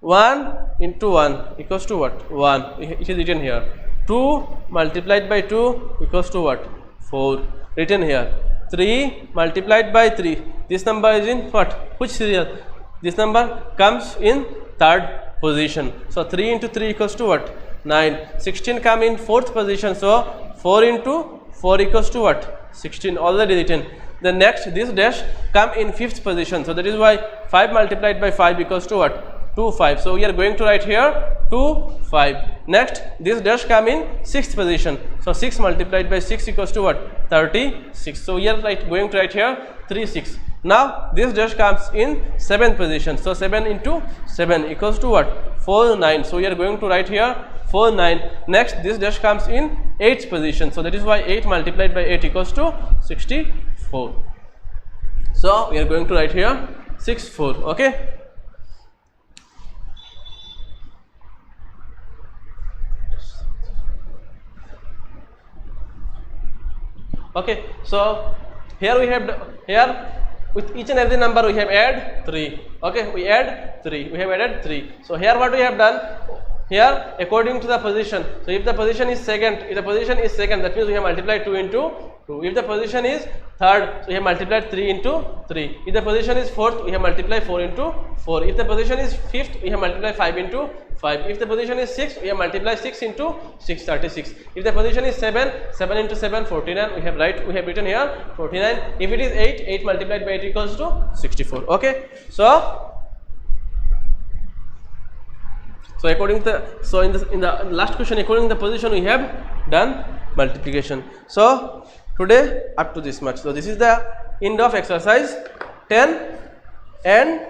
1 into 1 equals to what? 1. It is written here. 2 multiplied by 2 equals to what? 4. Written here. 3 multiplied by 3. This number is in what? Which serial? This number comes in third position. So 3 into 3 equals to what? 9. 16 come in fourth position. So 4 into 4 equals to what? 16. Already written. The next this dash come in fifth position. So that is why 5 multiplied by 5 equals to what? 2, 5. So we are going to write here 2, 5. Next this dash come in sixth position. So 6 multiplied by 6 equals to what? 36. So we are going to write here 3, 6. Now this dash comes in seventh position. So 7 into 7 equals to what? 4, 9. So we are going to write here 4, 9. Next this dash comes in eighth position. So that is why 8 multiplied by 8 equals to 64. So we are going to write here 6, 4. Okay. Okay, so here we have with each and every number we have add 3. Okay, we add 3. We have added 3. So here what we have done? Here according to the position. So if the position is second, that means we have multiplied 2 into 2. If the position is third, so we have multiplied 3 into 3. If the position is fourth, we have multiplied 4 into 4. If the position is fifth, we have multiplied 5 into 5. If the position is 6, we have multiplied 6 into 6, 36. If the position is 7, 7 into 7, 49. We have written here 49. If it is 8, 8 multiplied by 8 equals to 64. Okay. So according to in the last question, according to the position, we have done multiplication. So today up to this much. So this is the end of exercise 10 and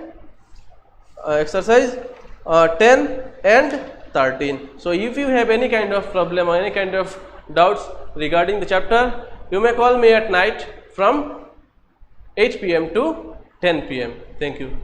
exercise 10 and 13. So if you have any kind of problem or any kind of doubts regarding the chapter, you may call me at night from 8 p.m. to 10 p.m. Thank you.